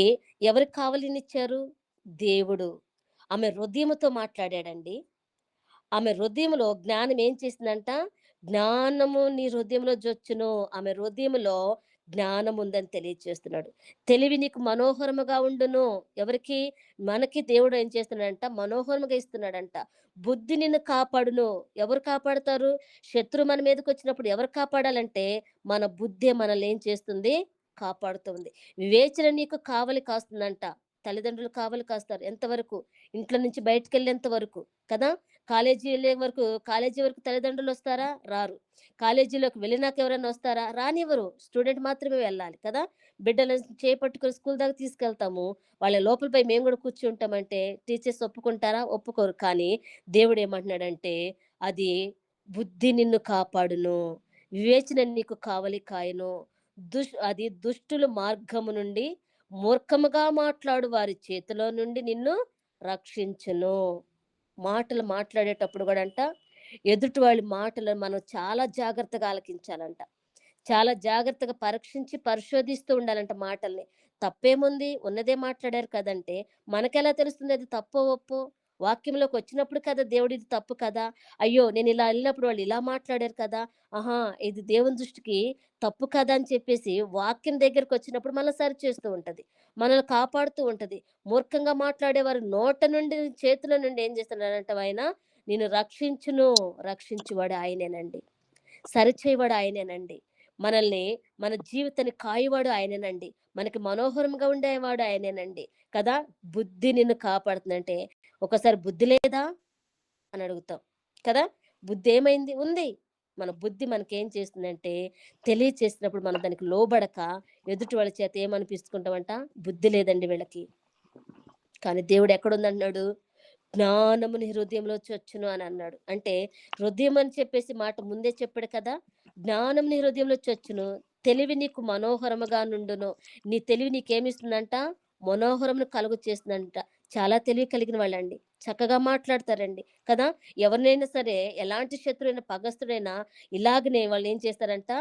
ఎవరు కావలినిచ్చారు? దేవుడు. ఆమె హృదయముతో మాట్లాడాడండి. ఆమె హృదయంలో జ్ఞానం ఏం చేసిందంట? జ్ఞానము నీ హృదయంలో జొచ్చును. ఆమె హృదయములో జ్ఞానం ఉందని తెలియజేస్తున్నాడు. తెలివి నీకు మనోహరముగా ఉండును. ఎవరికి? మనకి దేవుడు ఏం చేస్తున్నాడంట? మనోహరముగా ఇస్తున్నాడంట. బుద్ధి నిన్ను కాపాడును. ఎవరు కాపాడుతారు? శత్రువు మన మీదకొచ్చినప్పుడు ఎవరు కాపాడాలంటే, మన బుద్ధే మనల్ని ఏం చేస్తుంది? కాపాడుతుంది. వివేచన నీకు కావలి కాస్తుందంట. తల్లిదండ్రులు కావలి కాస్తారు. ఎంతవరకు? ఇంట్లో నుంచి బయటికెళ్ళేంత వరకు కదా. కాలేజీ వరకు తల్లిదండ్రులు వస్తారా? రారు. కాలేజీలోకి వెళ్ళినాక ఎవరైనా వస్తారా? రానివ్వరు. స్టూడెంట్ మాత్రమే వెళ్ళాలి కదా. బిడ్డలను చేపట్టుకొని స్కూల్ దాకా తీసుకెళ్తాము. వాళ్ళ లోపల పోయి మేము కూడా కూర్చుంటామంటే టీచర్స్ ఒప్పుకుంటారా? ఒప్పుకోరు. కానీ దేవుడు ఏమంటున్నాడంటే, అది బుద్ధి నిన్ను కాపాడును, వివేచన నీకు కావలి కాయను, అది దుష్టుల మార్గము నుండి, మూర్ఖముగా మాట్లాడు వారి చేతిలో నుండి నిన్ను రక్షించును. మాటలు మాట్లాడేటప్పుడు కూడా అంట, ఎదుటి వాళ్ళ మాటలు మనం చాలా జాగ్రత్తగా ఆలకించాలంట. చాలా జాగ్రత్తగా పరీక్షించి పరిశోధిస్తూ ఉండాలంట మాటల్ని. తప్పేముంది? ఉన్నదే మాట్లాడారు కదంటే, మనకెలా తెలుస్తుంది అది తప్పో ఒప్పో? వాక్యంలోకి వచ్చినప్పుడు కదా దేవుడు, ఇది తప్పు కదా, అయ్యో నేను ఇలా వెళ్ళినప్పుడు వాళ్ళు ఇలా మాట్లాడారు కదా, ఆహా ఇది దేవుని దృష్టికి తప్పు కదా అని చెప్పేసి వాక్యం దగ్గరకు వచ్చినప్పుడు మనం సరి చేస్తూ ఉంటది, మనల్ని కాపాడుతూ ఉంటది. మూర్ఖంగా మాట్లాడేవారు నోట నుండి, చేతుల నుండి ఏం చేస్తున్నాడంట ఆయన? నేను రక్షించును. రక్షించువాడు ఆయనేనండి. సరిచేయవాడు ఆయనేనండి. మనల్ని, మన జీవితాన్ని కాయువాడు ఆయనేనండి. మనకి మనోహరంగా ఉండేవాడు ఆయనేనండి కదా. బుద్ధి నిన్ను కాపాడుతుందంటే, ఒకసారి బుద్ధి లేదా అని అడుగుతాం కదా. బుద్ధి ఏమైంది? ఉంది. మన బుద్ధి మనకేం చేస్తుందంటే, తెలియచేసినప్పుడు మనం దానికి లోబడక ఎదుటి వాళ్ళ చేత ఏమనిపిస్తుంటామంట? బుద్ధి లేదండి వీళ్ళకి. కానీ దేవుడు ఎక్కడుందంటున్నాడు? జ్ఞానము నీ హృదయంలో చొచ్చును అని అన్నాడు. అంటే హృదయం అని చెప్పేసి మాట ముందే చెప్పాడు కదా. జ్ఞానం నీ హృదయంలో చొచ్చును, తెలివి నీకు మనోహరముగా నుండును. నీ తెలివి నీకేమిస్తుందంట? మనోహరమును కలుగు చేస్తుందంట. చాలా తెలివి కలిగిన వాళ్ళండి, చక్కగా మాట్లాడతారండి కదా. ఎవరినైనా సరే, ఎలాంటి శత్రువైనా, పగస్తుడైనా ఇలాగనే వాళ్ళు ఏం చేస్తారంట?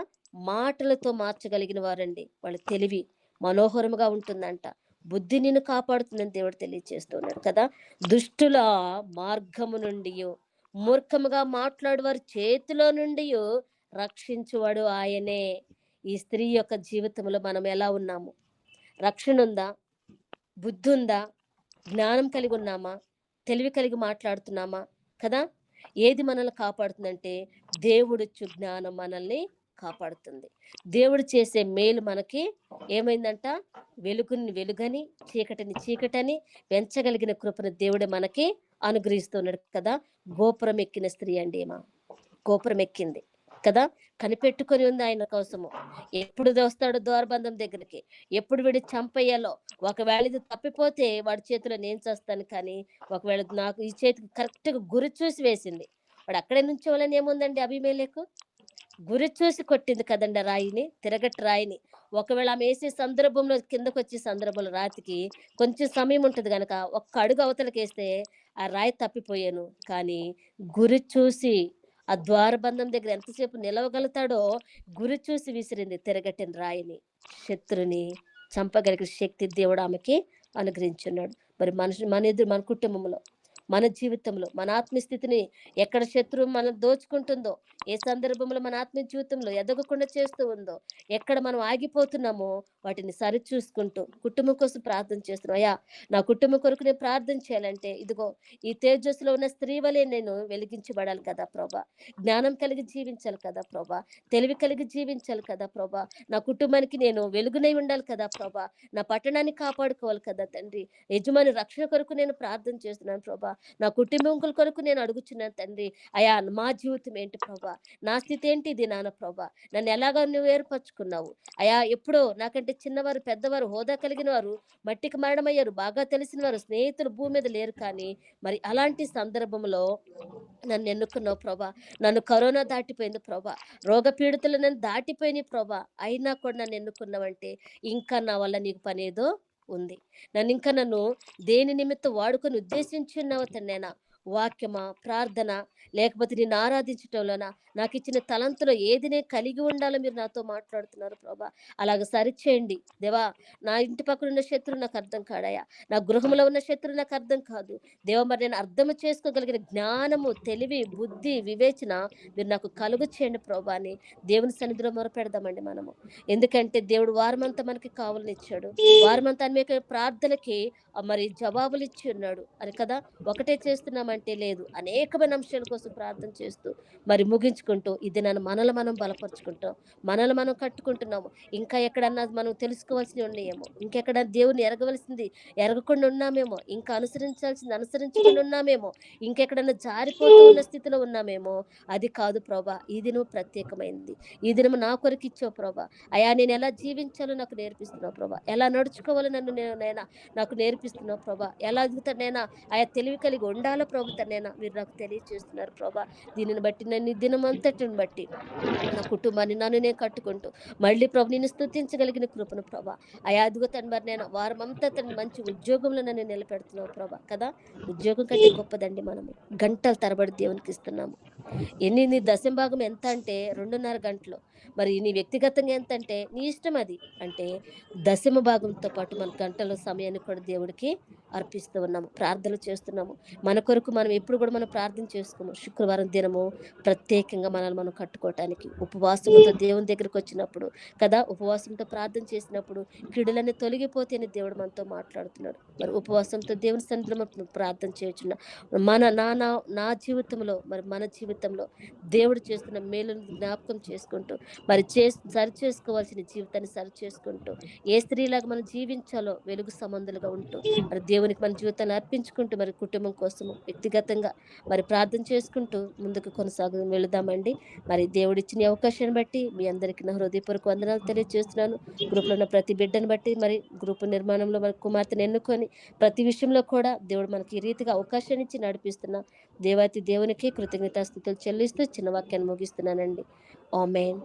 మాటలతో మార్చగలిగిన వారండి. వాళ్ళ తెలివి మనోహరముగా ఉంటుందంట. బుద్ధి నిన్ను కాపాడుతుందని దేవుడు తెలియజేస్తున్నాడు కదా. దుష్టుల మార్గము నుండి, మూర్ఖముగా మాట్లాడు వారి చేతిలో నుండి రక్షించువాడు ఆయనే. ఈ స్త్రీ యొక్క జీవితంలో మనం ఎలా ఉన్నాము? రక్షణ ఉందా? బుద్ధి ఉందా? జ్ఞానం కలిగి ఉన్నామా? తెలివి కలిగి మాట్లాడుతున్నామా? కదా. ఏది మనల్ని కాపాడుతుందంటే, దేవుడిచ్చు జ్ఞానం మనల్ని కాపాడుతుంది. దేవుడు చేసే మేలు మనకి ఏమైందంట? వెలుగుని వెలుగని, చీకటిని చీకటని పెంచగలిగిన కృపను దేవుడు మనకి అనుగ్రహిస్తున్నాడు కదా. గోపురం ఎక్కిన స్త్రీ అండి ఈమె. గోపురం ఎక్కింది కదా. కనిపెట్టుకొని ఉంది ఆయన కోసము. ఎప్పుడు వస్తాడో ద్వారబంధం దగ్గరికి, ఎప్పుడు వీడి చంపేయాలో. ఒకవేళ ఇది తప్పిపోతే వాడి చేతిలో నేను చేస్తాను, కానీ ఒకవేళ నాకు ఈ చేతికి కరెక్ట్ గా గురి చూసి వేసింది, వాడు అక్కడే నుంచోవాలని ఏముందండి అభిమేలకు? గురి చూసి కొట్టింది కదండి రాయిని, తిరగట్టి రాయిని. ఒకవేళ ఆమె వేసే సందర్భంలో, కిందకు వచ్చే సందర్భంలో రాతికి కొంచెం సమయం ఉంటది గనక ఒక్క అడుగు అవతలకేస్తే ఆ రాయి తప్పిపోయాను. కానీ గురి చూసి, ఆ ద్వారబంధం దగ్గర ఎంతసేపు నిలవగలుగుతాడో గురి చూసి విసిరింది తిరగట్టిన రాయిని. శత్రుని చంపగలిగిన శక్తి దేవుడు ఆమెకి అనుగ్రహించున్నాడు. మరి మన కుటుంబంలో మన జీవితంలో మన ఆత్మస్థితిని ఎక్కడ శత్రువు మనం దోచుకుంటుందో, ఏ సందర్భంలో మన ఆత్మ జీవితంలో ఎదగకుండా చేస్తూ ఉందో, ఎక్కడ మనం ఆగిపోతున్నామో వాటిని సరిచూసుకుంటూ కుటుంబం కోసం ప్రార్థన చేస్తున్నాం. అయ్యా, నా కుటుంబం కొరకు నేను ప్రార్థన చేయాలంటే ఇదిగో ఈ తేజస్సులో ఉన్న స్త్రీ వలె నేను వెలిగించబడాలి కదా ప్రభా. జ్ఞానం కలిగి జీవించాలి కదా ప్రభా. తెలివి కలిగి జీవించాలి కదా ప్రభా. నా కుటుంబానికి నేను వెలుగునై ఉండాలి కదా ప్రభా. నా పట్టణాన్ని కాపాడుకోవాలి కదా తండ్రి. యజమాని రక్షణ కొరకు నేను ప్రార్థన చేస్తున్నాను ప్రభా. నా కుటుంబం కొరకు నేను అడుగుచున్నాను తండ్రి. అయా, మా జీవితం ఏంటి ప్రభా, నా స్థితి ఏంటి ఇది నాన్న ప్రభా. నన్ను ఎలాగా నువ్వు ఏర్పరచుకున్నావు అయా. ఎప్పుడో నాకంటే చిన్నవారు, పెద్దవారు, హోదా కలిగిన వారు మట్టికి మరణమయ్యారు, బాగా తెలిసిన వారు, స్నేహితులు భూమి మీద లేరు. కానీ మరి అలాంటి సందర్భంలో నన్ను ఎన్నుకున్నావు ప్రభా. నన్ను కరోనా దాటిపోయింది ప్రభా. రోగ పీడితులు నన్ను దాటిపోయినాయి ప్రభా. అయినా కూడా నన్ను ఎన్నుకున్నావంటే ఇంకా నా వల్ల నీకు పనేదో ఉంది. నన్ను దేని నిమిత్తం వాడుకొని ఉద్దేశించి ఉన్నావు తండ్రి. వాక్యమా, ప్రార్థన, లేకపోతే నిన్ను ఆరాధించటంలోనా, నాకు ఇచ్చిన తలంతులో ఏది నేను కలిగి ఉండాలో మీరు నాతో మాట్లాడుతున్నారు ప్రభా. అలాగ సరిచేయండి దేవా. నా ఇంటి పక్కన ఉన్న శత్రువు నాకు అర్థం కాడయా. నా గృహంలో ఉన్న శత్రువు నాకు అర్థం కాదు దేవ. మరి నేను అర్థం చేసుకోగలిగిన జ్ఞానము, తెలివి, బుద్ధి, వివేచన మీరు నాకు కలుగు చేయండి ప్రభా అని దేవుని సన్నిధిలో మొరపెడదామండి మనము. ఎందుకంటే దేవుడు వారమంతా మనకి కావాలనిచ్చాడు. వారమంతా అనేక ప్రార్థనకి మరి జవాబులు ఇచ్చి ఉన్నాడు అని కదా. ఒకటే చేస్తున్నామంటే లేదు, అనేకమైన అంశాల కోసం ప్రార్థన చేస్తూ మరి ముగించుకుంటూ ఇది నన్ను మనం బలపరుచుకుంటాం, మనల్ని మనం కట్టుకుంటున్నాము. ఇంకా ఎక్కడన్నా మనం తెలుసుకోవాల్సినవి ఉన్నాయేమో, ఇంకెక్కడ దేవుని ఎరగవలసింది ఎరగకుండా ఉన్నామేమో, ఇంకా అనుసరించాల్సింది అనుసరించకుండా ఉన్నామేమో, ఇంకెక్కడన్నా జారిపోతూ ఉన్న స్థితిలో ఉన్నామేమో. అది కాదు ప్రభా. ఈ దినం ప్రత్యేకమైంది. ఈ దినం నా కొరకు ఇచ్చావు ప్రభా. అయా, నేను ఎలా జీవించాలో నాకు నేర్పిస్తున్నావు ప్రభా. ఎలా నడుచుకోవాలో నైనా నాకు నేర్పిస్తున్నావు ప్రభా. ఎలా అడుగుతానైనా ఆయా తెలివి కలిగి ఉండాలో ప్రభు తనైనా మీరు నాకు తెలియజేస్తున్నారు ప్రభా. దీనిని బట్టి నన్ను ఈ దినం అంతటిని బట్టి నా కుటుంబాన్ని నన్ను నేను కట్టుకుంటూ మళ్ళీ ప్రభు నిన్ను స్తుతించగలిగిన కృపను ప్రభా. అయా అదుగుతాను మరి నేను వారమంతా తన మంచి ఉద్యోగంలో నన్ను నిలబెడుతున్నావు ప్రభా కదా. ఉద్యోగం కంటే గొప్పదండి. మనము గంటల తరబడి దేవునికి ఇస్తున్నాము. నీ దశంభాగం ఎంత అంటే 2.5 గంటలు. మరి నీ వ్యక్తిగతంగా ఎంత అంటే నీ ఇష్టం. అది అంటే దశమ భాగంతో పాటు మన గంటల సమయాన్ని కూడా దేవుడికి అర్పిస్తూ ఉన్నాము, ప్రార్థనలు చేస్తున్నాము. మన కొరకు మనం ఎప్పుడు కూడా మనం ప్రార్థన చేసుకోము. శుక్రవారం దినము ప్రత్యేకంగా మనల్ని మనం కట్టుకోవటానికి ఉపవాసంతో దేవుని దగ్గరికి వచ్చినప్పుడు కదా, ఉపవాసంతో ప్రార్థన చేసినప్పుడు కీడులన్నీ తొలగిపోతేనే దేవుడు మనతో మాట్లాడుతున్నాడు. మరి ఉపవాసంతో దేవుని సన్నిధిలో మనం ప్రార్థన చేయొచ్చున్న నా జీవితంలో మరి మన జీవితంలో దేవుడు చేస్తున్న మేలును జ్ఞాపకం చేసుకుంటూ మరి సరి చేసుకోవాల్సిన జీవితాన్ని సరి చేసుకుంటూ ఏ స్త్రీలాగా మనం జీవించాలో వెలుగు సంబంధులుగా ఉంటూ మరి దేవునికి మన జీవితాన్ని అర్పించుకుంటూ మరి కుటుంబం కోసము వ్యక్తిగతంగా మరి ప్రార్థన చేసుకుంటూ ముందుకు వెళుదామండి. మరి దేవుడిచ్చిన అవకాశాన్ని బట్టి మీ అందరికీ నా హృదయపూర్వక వందనాలు తెలియజేస్తున్నాను. గ్రూప్లో ఉన్న ప్రతి బిడ్డను బట్టి మరి గ్రూప్ నిర్మాణంలో మరి కుమార్తెను ఎన్నుకొని ప్రతి విషయంలో కూడా దేవుడు మనకి ఈ రీతిగా అవకాశాన్ని ఇచ్చి నడిపిస్తున్నా దేవునికి కృతజ్ఞతాస్తుతులు చెల్లిస్తూ చిన్న వాక్యాన్ని ముగిస్తున్నానండి. ఆమేన్.